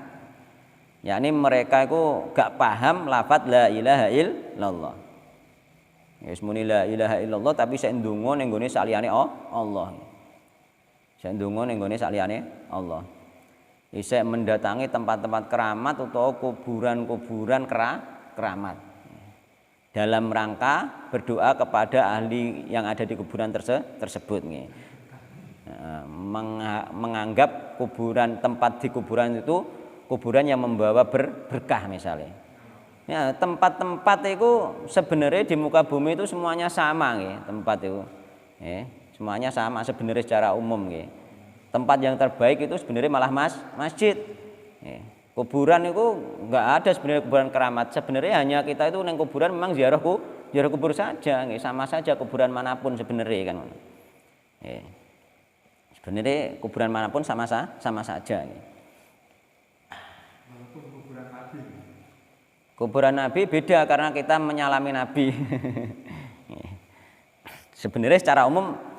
Yakni mereka itu gak paham lafaz la ilaha illallah. Wis muni la ilaha illallah tapi sik ndonga ning gone saliyane Allah. Sik ndonga ning gone saliyane Allah. Isek mendatangi tempat-tempat keramat atau kuburan-kuburan keramat dalam rangka berdoa kepada ahli yang ada di kuburan tersebut menganggap kuburan tempat di kuburan itu kuburan yang membawa berkah misalnya. Ya, tempat-tempat itu sebenarnya di muka bumi itu semuanya sama tempat itu. Semuanya sama sebenarnya secara umum Tempat yang terbaik itu sebenarnya malah masjid. Kuburan itu enggak ada sebenarnya kuburan keramat. Sebenarnya hanya kita itu neng kuburan memang ziarah kubur saja, sama saja kuburan manapun sebenarnya kan. Sebenarnya kuburan manapun sama saja. Walaupun kuburan Nabi. Kuburan Nabi beda karena kita menyalami Nabi. Sebenarnya secara umum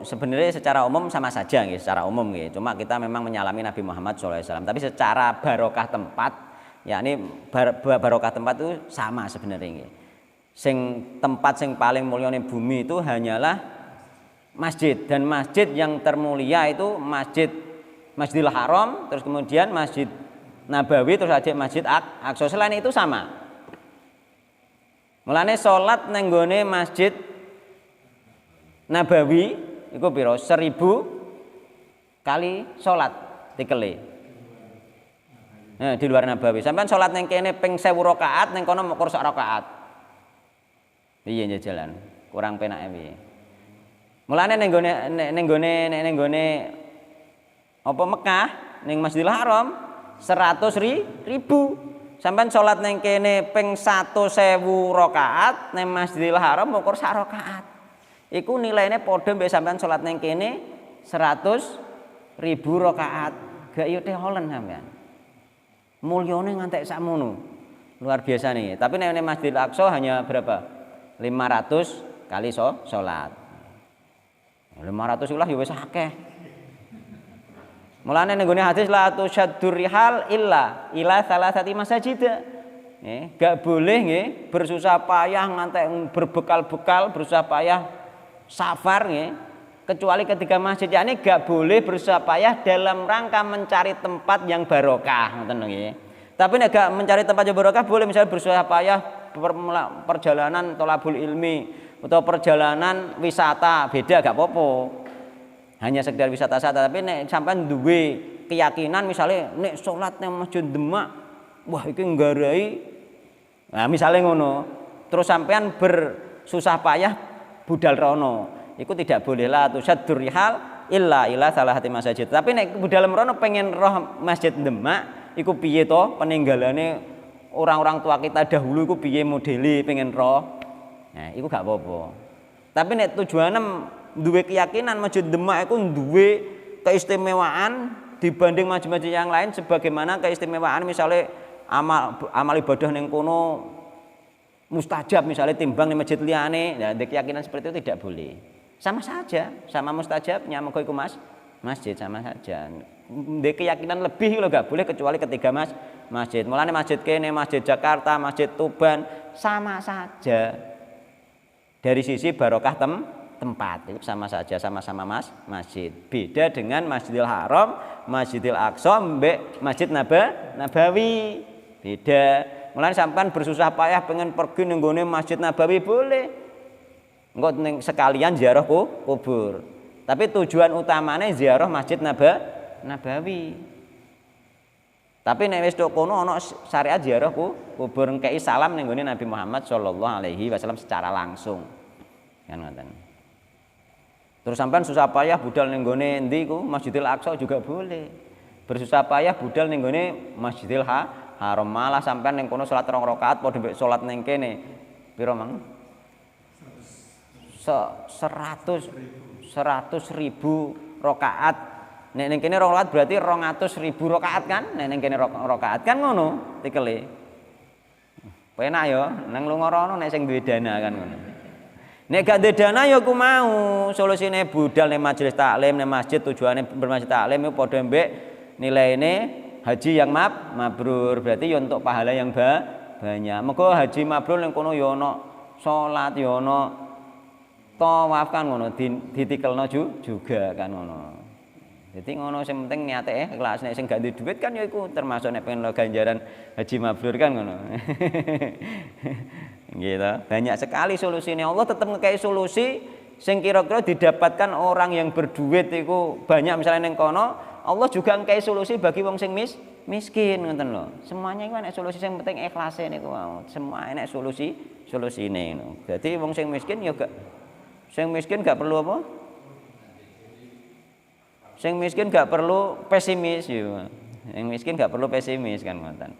sebenarnya secara umum sama saja secara umum cuma kita memang menyalami Nabi Muhammad SAW. Tapi secara barokah tempat yakni barokah tempat itu sama sebenarnya tempat sing paling mulia di bumi itu hanyalah masjid, dan masjid yang termulia itu Masjidil Haram, terus kemudian Masjid Nabawi, terus ada Masjid Aqsa. Selain itu sama. Mulane salat nang gone Masjid Nabawi iku piro? 1000 kali salat tikele. Nah, di luar Nabawi. Sampeyan salat ning kene ping 1000 rakaat, ning kono mung sak rakaat. Piye jalan? Kurang penake piye? Mulane ning gone apa Mekah ning Masjidil Haram 100.000. Sampeyan salat ning kene ping 100.000 rakaat, ning Masjidil Haram mung sak rakaat. Iku nilainya padha mbek sampean salat ning kene 100.000 rakaat. Gak yo teholen sampean. Mulyane ngantek sakmono. Luar biasa nih. Tapi nek Masjidil Aqsa hanya berapa? 500 kali salat. 500 lah ya wis akeh. Mulane ning gone hadis la tusyaddur rihal illa salasati masajid. Gak boleh bersusah payah ngantek berbekal-bekal, bersusah payah safar kecuali ketika masjid, yakni gak boleh bersusah payah dalam rangka mencari tempat yang barokah ngoten nggih. Tapi nek gak mencari tempat yang barokah boleh misalnya bersusah payah perjalanan thalabul ilmi atau perjalanan wisata beda gak apa-apa. Hanya sekedar wisata saja, tapi nek sampean duwe keyakinan misalnya nek salat nang Masjid Demak, wah iki nggarai. Nah, misalnya ngono. Terus sampean bersusah payah budal rono. Iku tidak bolehlah tusaddur rihal illa salahati masjid. Tapi nek budal rono pengen roh Masjid Demak, iku piye to peninggalane orang-orang tua kita dahulu iku piye modele pengen roh. Nah, iku gak apa-apa. Tapi nek tujuane duwe keyakinan Masjid Demak iku duwe keistimewaan dibanding masjid-masjid yang lain sebagaimana keistimewaan misalnya amal ibadah ning kono mustajab misalnya timbang di masjid liyane. Nah, keyakinan seperti itu tidak boleh. Sama saja, sama mustajabnya mergo iku masjid sama saja. Ndek keyakinan lebih lho gak boleh kecuali ketiga masjid. Mulane masjid kene, masjid Jakarta, masjid Tuban sama saja. Dari sisi barokah tempat itu sama saja, sama-sama masjid. Beda dengan Masjidil Haram, Masjidil Aqsa, mbek Masjid Nabawi. Beda. Mulane sampean bersusah payah pengen pergi ning gone Masjid Nabawi boleh. Engko sekalian ziarah kubur. Tapi tujuan utamanya ziarah Masjid Nabawi. Tapi nek wis tok kono ana syariat ziarah kubur ngkei salam ning gone Nabi Muhammad sallallahu alaihi wasallam secara langsung. Kan ngoten. Terus sampean susah payah budal ning gone endi iku Masjidil Aqsa juga boleh. Bersusah payah budal ning gone Masjidil Haram malah sampean ning kono salat 2 rakaat padha mbek salat ning kene. Piro mang? 100.000 rakaat. Nek ning kene 2 rakaat berarti 200.000 rakaat kan? Nek ning kene rakaat kan ngono tikele. Penak ya, nang lunga rono nek sing duwe dana kan ngono. Nek gak duwe dana ya aku mau solusine budal ning majelis taklim ning masjid tujuane bermasjid taklim iku padha mbek nilaine haji yang mabrur berarti ya untuk pahala yang banyak. Mergo haji mabrur ning kono ya ana salat ya ana tawaf kan ngono ditikelno juga kan ngono. Jadi ngono sing penting niate ikhlas nek sing gak duwe duit kan ya iku termasuk nek pengen ganjaran haji mabrur kan ngono. Gitu. Banyak sekali solusinya. Allah tetap ngekei solusi sing kira-kira didapatkan orang yang berduit itu banyak misalnya neng kono. Allah juga ngekei solusi bagi wong sing miskin ngoten lho. Semuanya iku enek solusi sing penting ikhlase niku wae. Semua enek solusine ngono. Dadi wong sing miskin ya gak perlu apa? Sing miskin gak perlu pesimis ya. Yang miskin gak perlu pesimis kan ngoten.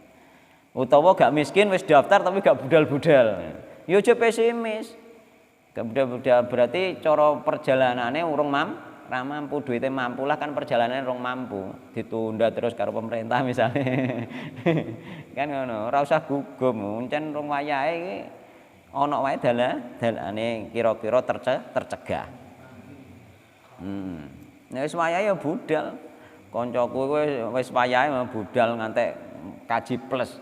Utawa gak miskin wis daftar tapi gak budal-budal. Ya aja pesimis. Gak budal-budal berarti cara perjalanannya urung mampu, duitnya mampu lah kan perjalanannya urung mampu. Ditunda terus karo pemerintah misalnya. Kan ngono, ora usah gugum, encen rong wayahe iki ana wae dalane kira-kira tercegah. Nek wis wayahe ya budal. Kancaku wis wayahe budal ngantek kaji plus.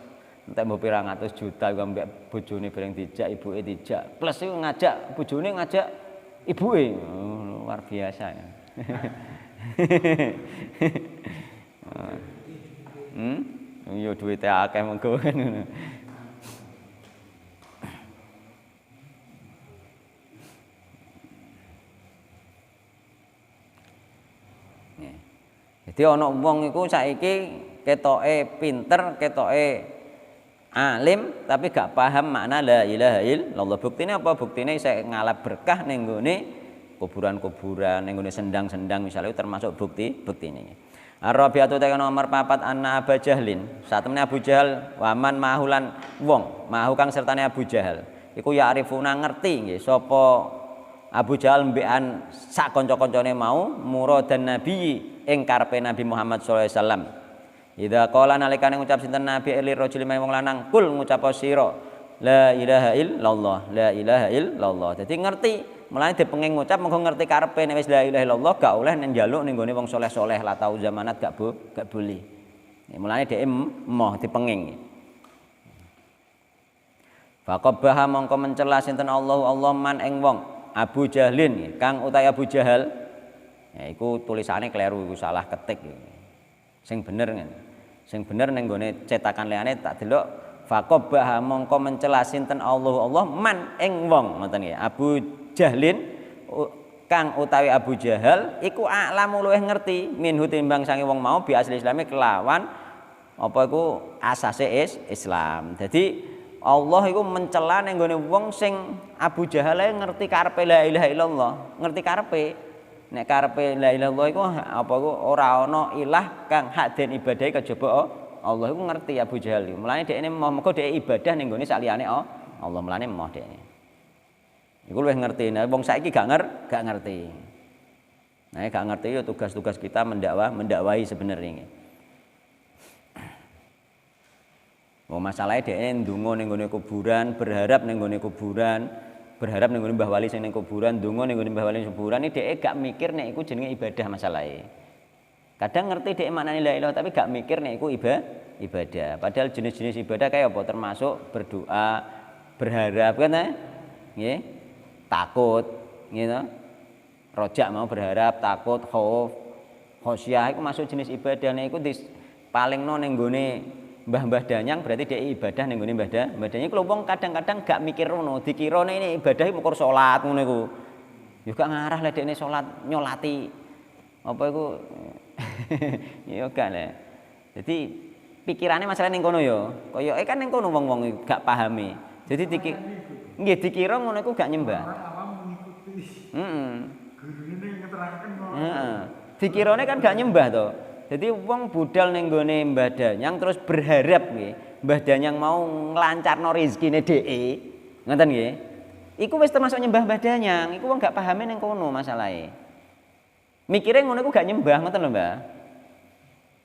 Entek mbok pirang atus juta iku ambek bojone bareng dijak, ibuke dijak. Plus iku ngajak bojone ngajak ibuke. Luar biasa ya. Yo duwite akeh mengko ngono. Jadi ana wong iku saiki ketoke pinter, ketoke alim tapi gak paham makna la ilaha illallah. Buktine apa? Buktine isih ngalap berkah ning gone kuburan-kuburan, ning gone sendang-sendang misalnya termasuk buktine. Ar-Rabi'atu ta nomor 4 anna Abu Jahlin. Satemene Abu Jahal waman mahulan wong, mahu kang sertane Abu Jahal. Iku ya arifuna ngerti nggih sapa Abu Jahal mbekan sak kanca-kancane mau muradan nabi ing karepe Nabi Muhammad sallallahu alaihi wasallam. Idza qala nalikane ngucap sinten Nabi elir rajul wong lanang kul ngucap sira la ilaha illallah, la ilaha illallah. Dadi ngerti, mulane dipenging ngucap mengko ngerti karepe nek wis la ilaha illallah gak oleh njaluk ning gone wong saleh-saleh la tau zamanat gak boleh. Mulane dhek emoh dipenging. Faqabaha mongko mencela sinten Allah man ing wong Abu Jahlin kang utahe Abu Jahal. Ya iku tulisane kleru iku salah ketik. Sing bener ngene. Sing bener ning gone cetakan liyane tak delok Faqabaha mongko mencela sinten Allah man ing wong ngoten nggih. Abu Jahlin kang utawi Abu Jahal iku a'lamu luwih ngerti minhu timbang sange wong mau bi asli Islami kelawan apa iku asase Islam. Jadi Allah iku mencela ning gone wong sing Abu Jahal ngerti karepe la ilaha illallah, ngerti karepe. Nek karepe la ilaha illallah iku apa iku ora ana ilah kang hak den ibadahi kejaba Allah iku ngerti Abu Jahal. Mulane dekne mengko dhek ibadah ning gone saliyane Allah mulane emoh dekne. Iku luwih ngerti. Nah wong saiki gak ngerti. Nah gak ngerti ya tugas-tugas kita mendakwahi sebenarnya. Wong masalahe dhek ndonga ning gone kuburan, berharap ning gone kuburan, berharap ning gone Mbah Wali sing ning kuburan, ndonga ning gone Mbah Wali sing kuburan iki dhek gak mikir nek iku jenenge ibadah masalahe. Kadang ngerti dhek maknane la ilaha tapi gak mikir nek iku ibadah. Padahal jenis-jenis ibadah kaya apa? Termasuk berdoa, berharap kan nggih. Takut gitu. Rojak mau berharap, takut, khauf, khosyah iku masuk jenis ibadah. Nek iku palingno ning gone Mbah Danyang berarti dia ibadah ning gone Mbah Danyang. Iku wong kadang-kadang gak mikir ngono, dikirane ini ibadah mukur salat ngono iku. Ya gak ngarah lek dekne salat nyolati apa iku. Ya gak lek. Jadi pikirane masalah ning kono ya. Koyoke kan ning kono wong-wong gak pahami. Jadi nggih dikira ngono iku gak nyembah. Awam mengikuti. Gurune ngeterangken ngono. Heeh. Dikirane kan gak nyembah to. Jadi wong budal ning gone Mbah Danyang terus berharap nggih, Mbah Danyang mau nglancarno rezekine dheke. Ngoten nggih. Iku wis termasuk nyembah Mbah Danyang, iku wong gak pahame ning kono masalahe. Mikire ngono iku gak nyembah ngoten lho, Mbah.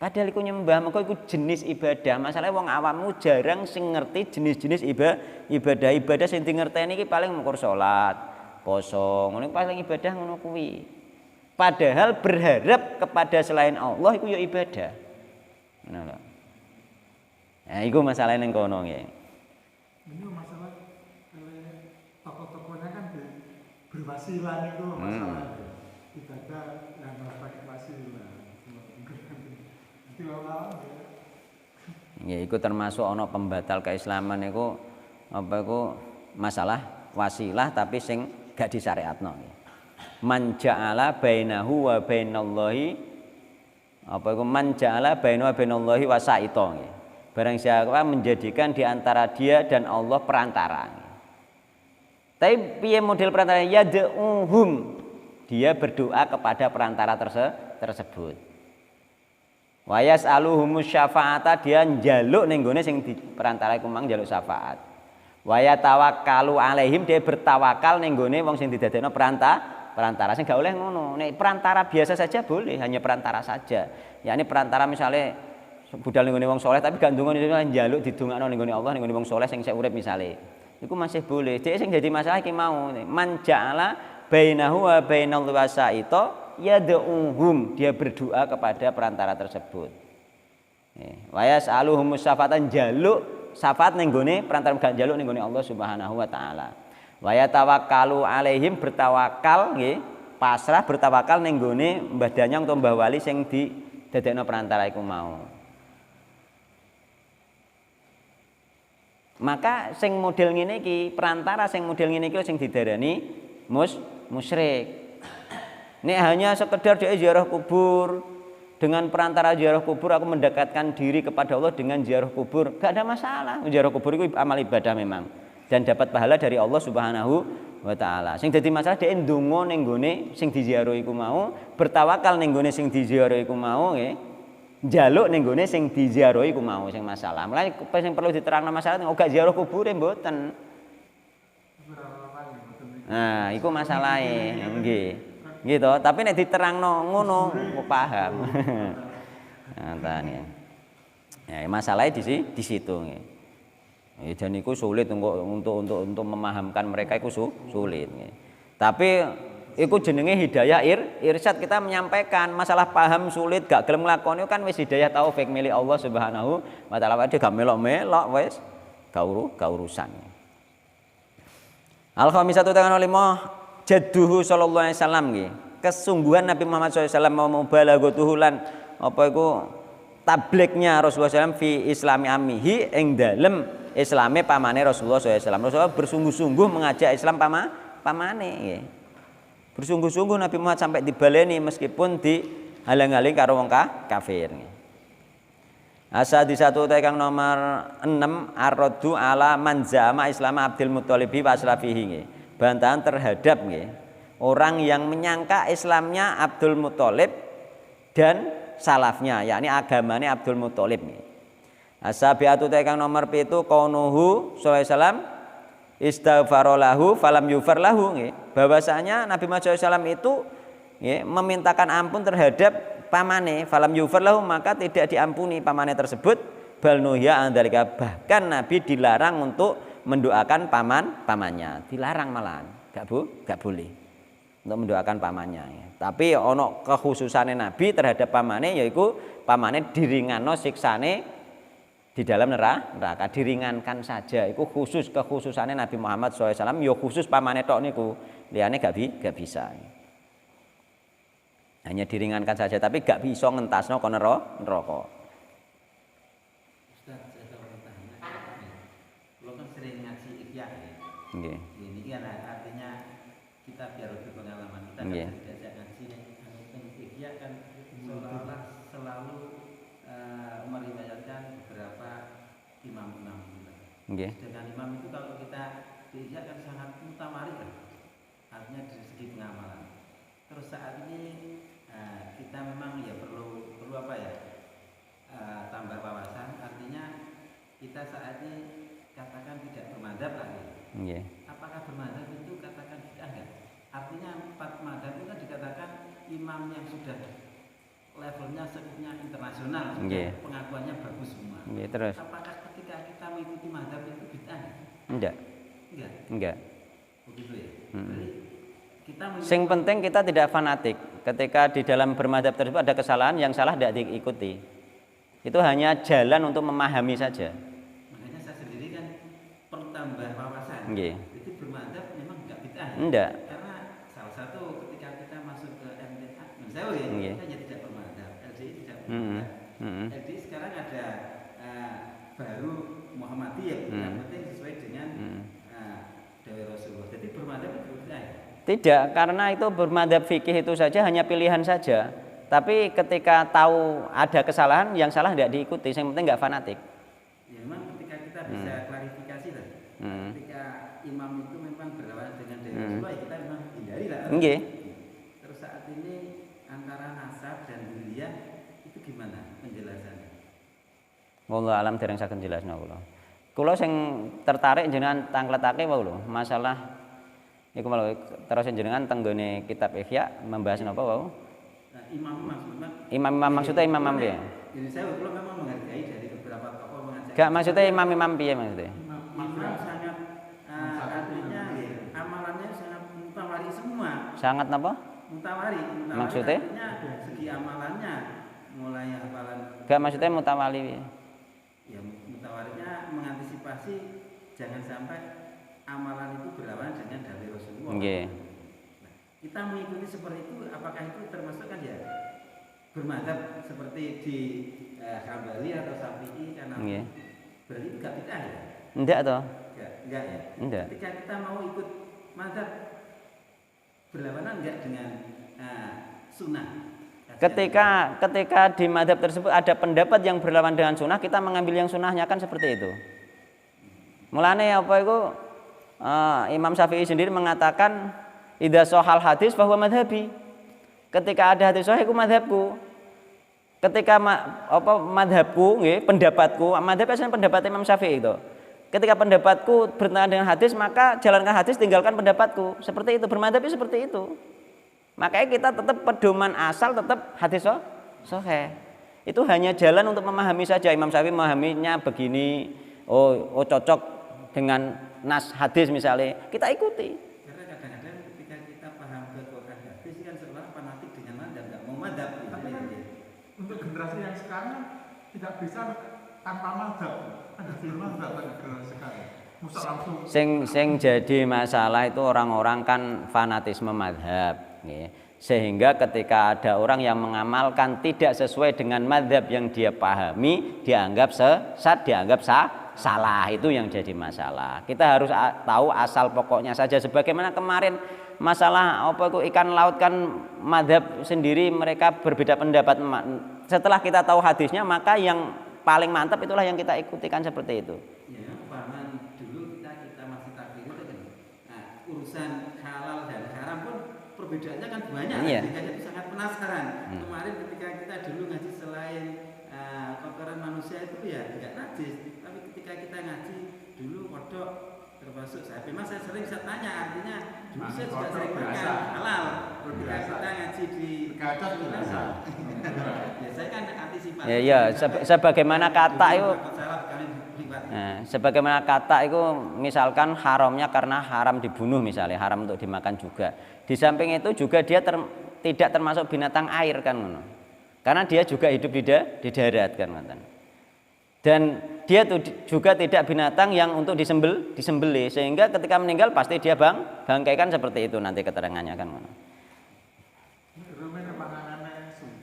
Padahal iku nyembah, mengko iku jenis ibadah. Masalahe wong awammu jarang sing ngerti jenis-jenis ibadah sing dingerteni iki paling mukur salat, poso, ngono paling ibadah ngono kuwi. Padahal berharap kepada selain Allah itu ya ibadah. Ngono lho. Nah, iku masalah ning kono nggih. Ini masalah tokoh-tokohnya kan berwasilah itu masalah ibadah yang harus pakai wasilah. Nanti lawan ya. Iku termasuk ana pembatal keislaman iku apa iku masalah wasilah tapi sing gak disyariatno. Man ja'ala bainahu wa bainallahi apa iku man ja'ala bainahu wa bainallahi wasaita nggih. Barang siapa menjadikan di antara dia dan Allah perantara. Tapi piye model perantara yad'uhum? Dia berdoa kepada perantara tersebut. Wa yas'aluhumus syafa'ata dia njaluk ning gone sing di perantara iku mang njaluk syafaat. Wa yatawakkalu alaihim dia bertawakal ning gone wong sing didadekno perantara sing gak oleh ngono. Nek perantara biasa saja boleh, hanya perantara saja. Yakni perantara misale budal ning gone wong saleh tapi gak ndonga njaluk didongakno ning gone Allah ning gone wong saleh sing sik urip misale. Iku masih boleh. Dek sing dadi masalah iki mau man ja'ala bainahu wa bainal wasaita yad'uhum dia berdoa kepada perantara tersebut. Wa yas'aluhumus syafa'atan njaluk syafaat ning gone perantara gak njaluk ning gone Allah Subhanahu wa taala. Wa yatawakkalu alaihim bertawakal nggih, pasrah bertawakal ning gone Mbah Danyang utawa Mbah Wali sing didadekno perantara iku mau. Maka sing model ngene iki, perantara sing model ngene iki sing didarani musyrik. Nek hanya sekedar dia ziarah kubur, dengan perantara ziarah kubur aku mendekatkan diri kepada Allah dengan ziarah kubur, gak ada masalah. Ziarah kubur itu amal ibadah memang. Dan dapat pahala dari Allah Subhanahu wa taala. Sing dadi masalah dhek ndonga ning gone sing diziarahi iku mau, bertawakal ning gone sing diziarahi iku mau nggih. Njaluk ning gone sing diziarahi iku mau sing masalah. Mulane sing perlu diterangno masalah gak ziarah kubure mboten. Nah, iku masalahe nggih. Nggih to, tapi nek diterangno ngono kok paham. Ngoten. Ya, masalahnya di situ nggih. Dan itu sulit untuk memahamkan mereka itu sulit. Tapi itu jenenge hidayah irsyad, kita menyampaikan masalah paham sulit gak gelem nglakoni kan wis hidayah taufik milik Allah Subhanahu wa taala. Dia gak melok-melok wis gak urusan. Al-khamisatu tangan 5 jadduhu sallallahu alaihi wasallam nggih. Kesungguhan Nabi Muhammad SAW mau mubalaghatuhu lan apa iku tablignya Rasulullah SAW fi islami amihi ing dalem Islame pamane Rasulullah SAW. Rasulullah bersungguh-sungguh mengajak Islam pamane nggih. Bersungguh-sungguh Nabi Muhammad sampai dibaleni meskipun dihalang-haling karo wong kafir nggih. Asa di satu kang nomor 6 ar-raddu ala man zama Islam Abdul Muthalib wa aslafihi nggih. Bantahan terhadap nggih orang yang menyangka Islamnya Abdul Muthalib dan salafnya, yakni agamanya Abdul Muthalib nggih. Asabiatu kang nomor 7 kaunuhu sallallahu alaihi wasallam istaghfara lahu falam yufar lahu nggih. Bahwasanya Nabi Muhammad SAW itu nggih memintakan ampun terhadap pamane falam yufar lahu, maka tidak diampuni pamane tersebut. Bal nuhya andalika, bahkan Nabi dilarang untuk mendoakan pamannya, dilarang malahan, gak boleh untuk mendoakan pamannya ya. Tapi ono kekhususane Nabi terhadap pamane, yaitu pamane diringano siksane di dalam neraka, diringankan saja. Itu khusus kekhususane Nabi Muhammad SAW, ya khusus pamane tok niku, liyane gak bisa. Hanya diringankan saja, tapi gak bisa ngentasno kono neraka. Ustaz, saya tahu pertanyaan. Lo kan sering ngaji ikhya ya. Nggih. Ini kan artinya kita biar lebih pengalaman. Kita Nggih. kan diajak ngaji ikhya kan seolah-olah selalu meriwayatkan beberapa imam-imam kita. Nggih. Dengan imam itu kalau kita diikhya kan sangat mutawatir kan. Artinya dari segi pengamalan. Terus saat ini kita memang ya perlu apa ya, tambah wawasan. Artinya kita saat ini katakan tidak bermadzhab lagi. Nggih. Apakah bermadzhab itu katakan tidak enggak? Artinya 4 madzhab itu kan dikatakan imam yang sudah levelnya sekupnya internasional, Nggih. pengakuannya bagus semua. Nggih, terus. Apakah ketika kita mengikuti madzhab itu bid'ah? Enggak. Enggak. Begitu ya. Jadi kita Sing penting kita tidak fanatik. Ketika di dalam bermadzhab tersebut ada kesalahan, yang salah tidak diikuti. Itu hanya jalan untuk memahami saja. Makanya saya sendiri kan perlu tambah wawasan. Nggih. Jadi bermadzhab memang enggak bid'ah. Ya? Enggak. Karena salah satu ketika kita masuk ke MTA, misalnya ya, Nggih. kita jadi tidak bermadzhab. LDI tidak Heeh. bermadzhab. LDI sekarang ada baru Muhammadiyah, yang penting sesuai dengan Dewi Rasulullah. Jadi bermadzhab itu bid'ah. Ya? Tidak, karena itu bermadzhab fikih itu saja hanya pilihan saja. Tapi ketika tahu ada kesalahan, yang salah tidak diikuti. Yang penting nggak fanatik. Ya memang ketika kita bisa klarifikasi lah. Ketika imam itu memang berlawanan dengan Dewi Rasulullah, ya kita memang hindari lah. Nggih. Terus saat ini antara nasab dan wilayah itu gimana penjelasannya? Wallahu alam dereng saged jelasno kula. Kula sing tertarik jenengan tangletake wae lho, masalah iku malah terus jenengan tenggone kitab Ihya membahas napa wae? Nah, imam maksudnya Imam maksudnya imam piye? jadi saya kalau memang menghargai dari beberapa tokoh mengajak. Gak maksudnya imam piye maksudnya? Imam sangat artinya ya, amalannya sangat mutawari semua. Sangat napa? Mutawari Maksudnya? artinya segi amalannya mulai hafalan. Gak maksudnya mutawali piye? Ya mutawarinya mengantisipasi jangan sampai amalan itu berlawanan dengan dalil Rasulullah. Nggih. Nah, kita mengikuti seperti itu, apakah itu termasuk kan ya bermadzhab seperti di Hambali atau Syafi'i karena Nggih. berarti itu enggak bid'ah ya? Enggak toh? Enggak ya? Enggak. Ketika kita mau ikut madzhab berlawanan enggak dengan sunnah? Ketika di madzhab tersebut ada pendapat yang berlawan dengan sunnah, kita mengambil yang sunnahnya, kan seperti itu. Mulane apa itu Imam Syafi'i sendiri mengatakan idza shahal hadis bahwa madhabi. Ketika ada hadis sahih itu madhabku. Ketika madhabku nggih, pendapatku, madhab adalah pendapat Imam Syafi'i itu. Ketika pendapatku bertentangan dengan hadis, maka jalankan hadis, tinggalkan pendapatku. Seperti itu, bermadhab seperti itu. Makanya kita tetap pedoman asal tetap hadis sahih. Itu hanya jalan untuk memahami saja. Imam Syafi'i memahaminya begini, oh cocok dengan nas hadis misalnya, kita ikuti. Karena kadang-kadang ketika kita paham kekokohan hadis kan seolah fanatik dengan madzhab, nggak mau madzhab. Tapi kan untuk generasi yang sekarang tidak bisa tanpa madzhab. Ada madzhab pada generasi sekarang. Musa langsung. Sing jadi masalah itu orang-orang kan fanatisme madhab, sehingga ketika ada orang yang mengamalkan tidak sesuai dengan madhab yang dia pahami, dianggap sesat, dianggap salah, itu yang jadi masalah. Kita harus tahu asal pokoknya saja. Sebagaimana kemarin masalah apa itu ikan laut kan mazhab sendiri mereka berbeda pendapat. Setelah kita tahu hadisnya maka yang paling mantap itulah yang kita ikutikan seperti itu. Ya, paman dulu kita masih takdir itu kan. Nah, urusan halal dan haram pun perbedaannya kan banyak. Iya. Kita jadi sangat penasaran. Kemarin ketika kita dulu ngaji selain kotoran manusia itu ya tidak najis, tapi ketika kita ngaji dulu kodok termasuk saya memang saya sering tanya, artinya dulu saya juga sering makan halal. Ketika kita ngaji di Kacau biasa. ya saya kan antisipasi. Ya, sebagaimana kata itu. Nah, sebagaimana kata itu misalkan haramnya karena haram dibunuh misalnya, haram untuk dimakan juga. Di samping itu juga dia tidak termasuk binatang air kan, karena dia juga hidup di darat kan, dan dia juga tidak binatang yang untuk disembelih, sehingga ketika meninggal pasti dia bangkaikan seperti itu nanti keterangannya kan.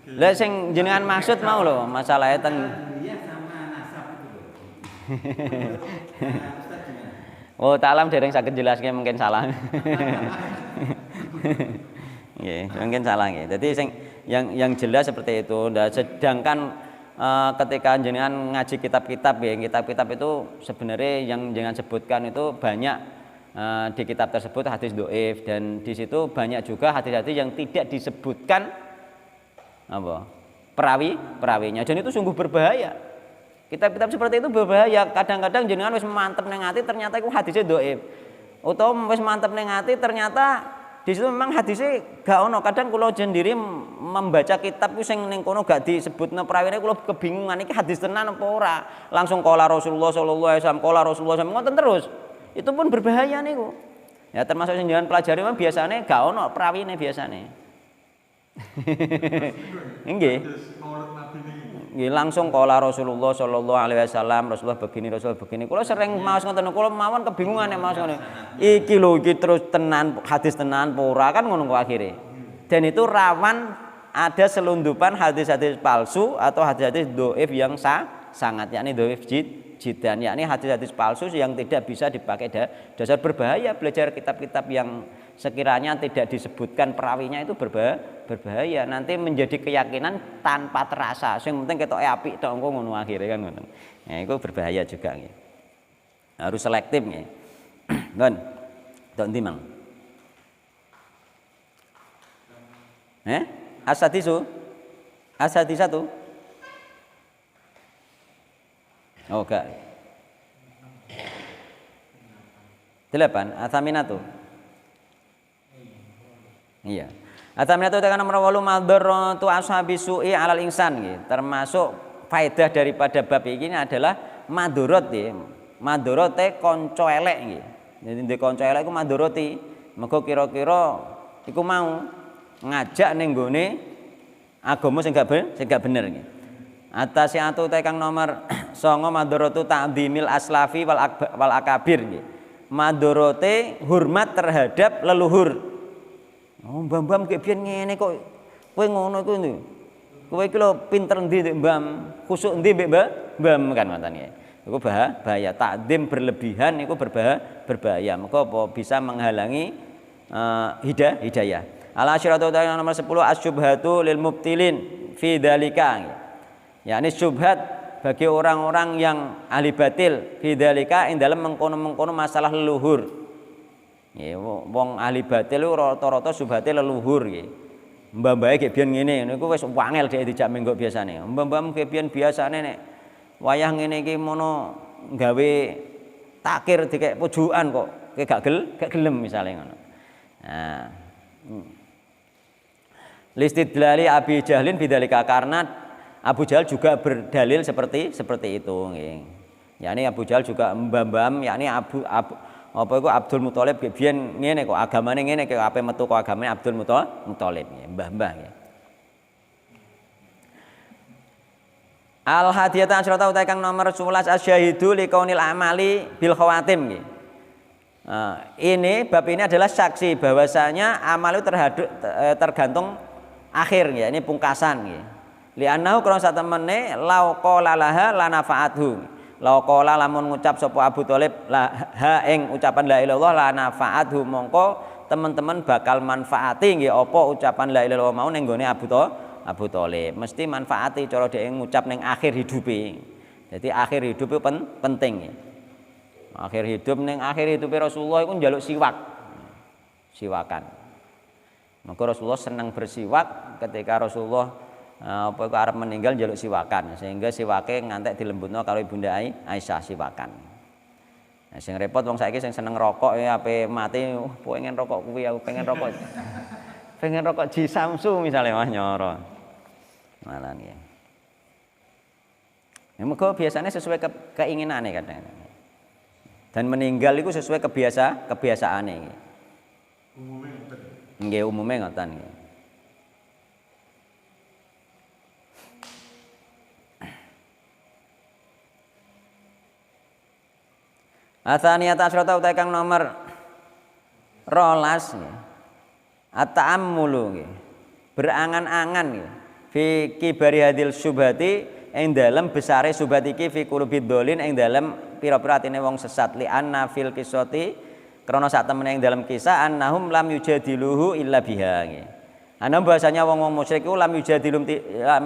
Lah sing jenengan maksud mau loh masalahnya sama nasab itu loh. Oh, ta'alam dereng saged jelaske mungkin salah. Nggih, mungkin salah nggih. Dadi sing yang jelas seperti itu. Nah, sedangkan ketika jenengan ngaji kitab-kitab ya, kitab-kitab itu sebenarnya yang jenengan sebutkan itu banyak di kitab tersebut hadis dhaif, dan di situ banyak juga hadis-hadis yang tidak disebutkan apa? Perawinya, dan itu sungguh berbahaya. Kitab-kitab seperti itu berbahaya. Kadang-kadang jenengan wis mantep ning ati ternyata iku hadisnya dhaif. Utawa wis mantep ning ati ternyata di situ memang hadisnya gak ono. Kadang kula sendiri membaca kitab ku sing ning kono gak disebutno prawine kula kebingungan iki hadis tenan apa ora. Langsung qala Rasulullah sallallahu alaihi wasallam, qala Rasulullah sallallahu alaihi wasallam, ngoten terus. Itu pun berbahaya niku. Ya termasuk sing jenengan pelajari memang biasane gak ono prawine biasane. Nggih. Nggih langsung qala Rasulullah sallallahu alaihi wasallam, Rasulullah begini. Kula sering maos ngoten, kula mawon kebingungan nek maos ngono. Iki lho iki terus tenan hadis tenan apa ora kan ngono kok akhire. Dan itu rawan ada selundupan hadis-hadis palsu atau hadis-hadis dhaif yang sangat, yakni dhaif jiddan, yakni hadis-hadis palsu yang tidak bisa dipakai dasar. Berbahaya belajar kitab-kitab yang sekiranya tidak disebutkan perawinya, itu berbahaya. Nanti menjadi keyakinan tanpa terasa. Sing penting ketoke apik tok engko ngono akhire kan ngoten. Nah, itu berbahaya juga nggih. Harus selektif nggih. Ngon. Tok ndi mang? Asadisu? Asadisatu? Oh, enggak. 8 Athaminatu. Iya. Athaminatu tekan nomor 8 madharatu ashabi su'i alal insan nggih. Termasuk faedah daripada bab ini adalah madharat nggih. Madharate kanca elek nggih. Jadi ndek kanca elek iku madharati. Mergo kira-kira iku mau ngajak ning nggone agama sing gak bener nggih. Atasiatu tekan nomor 9 madharatu ta'dhimil aslafi wal akabir nggih. Madharate hormat terhadap leluhur. Oh, mbam-mbam kek biyen ngene kok kowe ngono iku lho. Kowe iki lho pinter ndi ndek mbam, khusuk ndi mbek mbam kan ngoten nggih. Iku bahaya, takdim berlebihan iku berbahaya. Maka apa bisa menghalangi hidayah. Al-asyratu nomor 10 asyubhatu lil mubtilin fi dzalika. Yakni syubhat bagi orang-orang yang ahli batil fi dzalika ing dalem mengkono-mengkono masalah leluhur. Ya, wong ahli batil rata-rata subhate leluhur nggih. Mbah-mbahe gek biyen ngene, niku wis wangel dhek dijak menggok biasane. Mbah-mbah gek biyen biasane nek wayah ngene iki mono gawe takir dikek pojokan kok gak gelem misale ngono. Nah. Listidlali Abi Jahlin bidzalika, karena Abu Jahal juga berdalil seperti itu nggih. Yakni Abu Jahal juga mbam-mbam, yakni apa iku Abdul Muthalib biyen ngene kok agamane ngene kok ape metu kok agamane Abdul Muthalib nggih, mbah-mbah nggih. Al hadiyata asyrata utai kang nomor 11 asyahidu liqaunil amali bil khawatim nggih. Ini bab ini adalah saksi bahwasanya amal itu tergantung akhir nggih, ini pungkasan nggih. Li'annahu krana satemene lau qala laha la nafa'athu. Laqala lamun ngucap sapa Abu Thalib ha ing ucapan la ilaha illallah la nafaathu mongko teman-teman bakal manfaati nggih apa ucapan la ilaha illallah mau ning gone Abu Thalib. Mesti manfaati cara dhek ngucap ning akhir hidupe. Jadi akhir hidup itu penting. Akhir hidup ning akhir hidupe Rasulullah iku njaluk siwakan. Maka Rasulullah senang bersiwak ketika Rasulullah apa iku arep meninggal njaluk siwakan sehingga siwake ngantek dilembutno karo Ibunda Aisyah siwakan. Nah, sing repot wong saiki sing seneng rokok ya ape mati pengen rokok kuwi aku pengen rokok. Pengen rokok Ji Samsu misalnya mah nyoro. Malah nggih. Ya mergo biasanya sesuai keinginane kadang. Dan meninggal itu sesuai kebiasaane nggih. Umumnya ngoten. Nggih umume ngoten nggih. Atsaniyata asyrata utai kang nomor 12 nggih. At-ta'ammulu nggih. Berangan-angan nggih. Fi kibari hadil syubhati ing dalem besare syubhat iki fi qulubid dzalin ing dalem pira-pira atine wong sesat li anna fil qisati krana sak temene ing dalem kisah annahum lam yujadiluhu illa biha nggih. Ana bahasanya wong-wong musyrik iku lam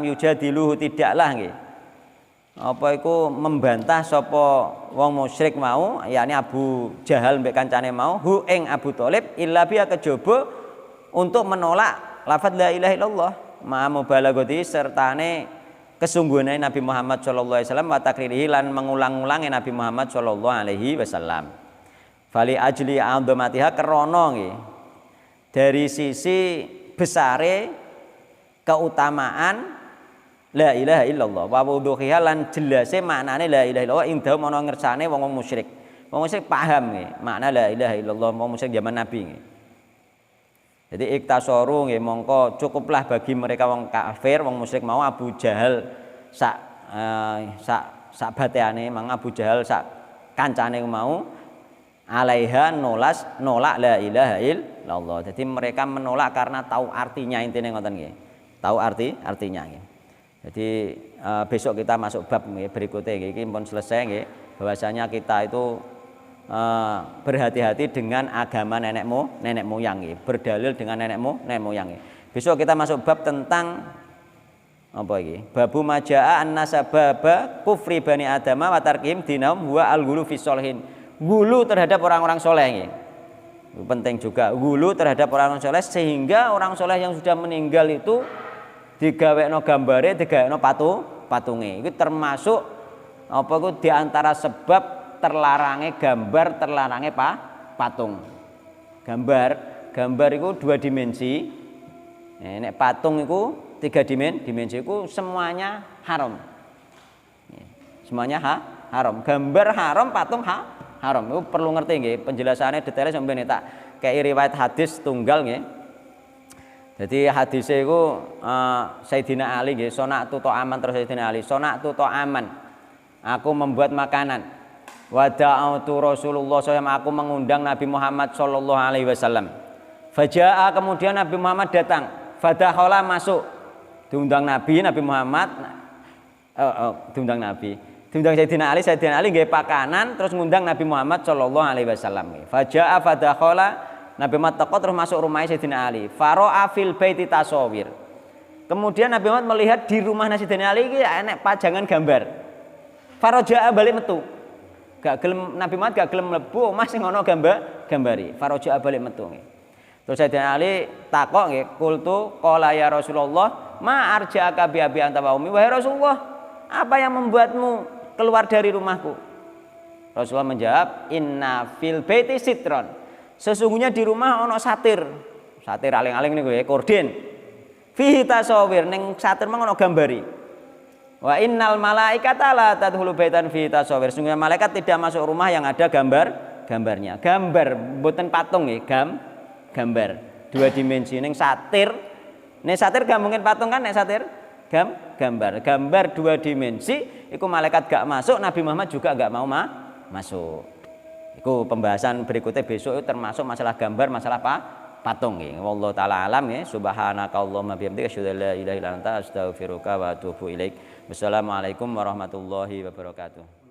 yujadiluhu tidaklah nggih. Apa iku membantah sapa wong musyrik mau yakni Abu Jahal mbek kancane mau hu ing Abu Thalib illa biha kejaba untuk menolak lafaz la ilaha illallah ma mubalaghati sertane kesungguhane Nabi Muhammad sallallahu alaihi wasallam wa takririhi lan mengulang-ulangi Nabi Muhammad sallallahu alaihi wasallam. Fali ajli a'dhamatiha krana nggih dari sisi besare keutamaan la ilaha illallah wa wudhuhiha lan jelase maknane la ilaha illallah ing dalem ana ngersane wong musyrik. Wong musyrik paham nggih makna la ilaha illallah wong musyrik zaman Nabi nggih. Jadi iktasoru nggih mongko cukuplah bagi mereka wong kafir wong musyrik mau Abu Jahal sak bateane mang Abu Jahal sak kancane mau alaiha nolak la ilaha illallah. Jadi mereka menolak karena tahu artinya intine ngoten nggih. Tahu artinya nggih. Jadi besok kita masuk bab berikutnya ini pun selesai nggih. Bahwasanya kita itu berhati-hati dengan agama nenek moyang nggih. Berdalil dengan nenek moyang nggih. Besok kita masuk bab tentang apa iki? Babu majaa an-nasababa kufri bani adama wa tarkihim dinahum huwa al-ghulu fi sholihin. Gulu terhadap orang-orang soleh nggih. Penting juga gulu terhadap orang-orang soleh sehingga orang soleh yang sudah meninggal itu digawekno gambare, digawekno patunge. Itu termasuk apa iku di antara sebab terlarange gambar, terlarange patung. Gambar itu 2 dimensi. Nek patung itu 3 dimensi itu semuanya haram. Semuanya haram. Gambar haram, patung haram. Itu perlu ngerti nggih, penjelasannya detailnya sampeyan tak kayak riwayat hadis tunggal nggih. Jadi hadisnya itu Sayyidina Ali nggih, sona'tu ta'aman terus Sayyidina Ali, sona'tu ta'aman. Aku membuat makanan. Wa da'autu Rasulullah SAW, aku mengundang Nabi Muhammad sallallahu alaihi wasallam. Faja'a kemudian Nabi Muhammad datang. Fadakhala masuk. Diundang Nabi Muhammad diundang Nabi. Diundang Sayyidina Ali nggih pakanan terus ngundang Nabi Muhammad sallallahu alaihi wasallam. Faja'a fadakhala Nabi Muhammad teko terus masuk rumah Sayyidina Ali. Faro'a fil baiti tasawir. Kemudian Nabi Muhammad melihat di rumah Sayyidina Ali iki enek pajangan gambar. Faroja'a balik metu. Nabi Muhammad gak gelem mlebu omah sing ana gambari. Faroja'a balik metu nggih. Terus Sayyidina Ali takok nggih, qultu qala ya Rasulullah, ma arja'aka bi abi anta wa ummi. Wahai Rasulullah, apa yang membuatmu keluar dari rumahku? Rasulullah menjawab, inna fil baiti sitron. Sesungguhnya di rumah ono satir aling-aling niku ya korden. Fihi tasawir ning satir mang ono gambari. Wa innal malaikata la tadkhulu baitan fihi tasawir. Sesungguhnya malaikat tidak masuk rumah yang ada gambarnya. Gambar mboten patung nggih, gambar 2 dimensi ning satir. Ning satir gak mungkin patung kan nek satir gambar 2 dimensi iku malaikat gak masuk, Nabi Muhammad juga gak mau masuk. Iku pembahasan berikutnya besok itu termasuk masalah gambar, masalah patung nggih. Wallahu taala alam ya. Subhanakallahumma bihamdika asyhadu an la ilaha illa anta astaghfiruka wa atubu ilaik. Wassalamualaikum warahmatullahi wabarakatuh.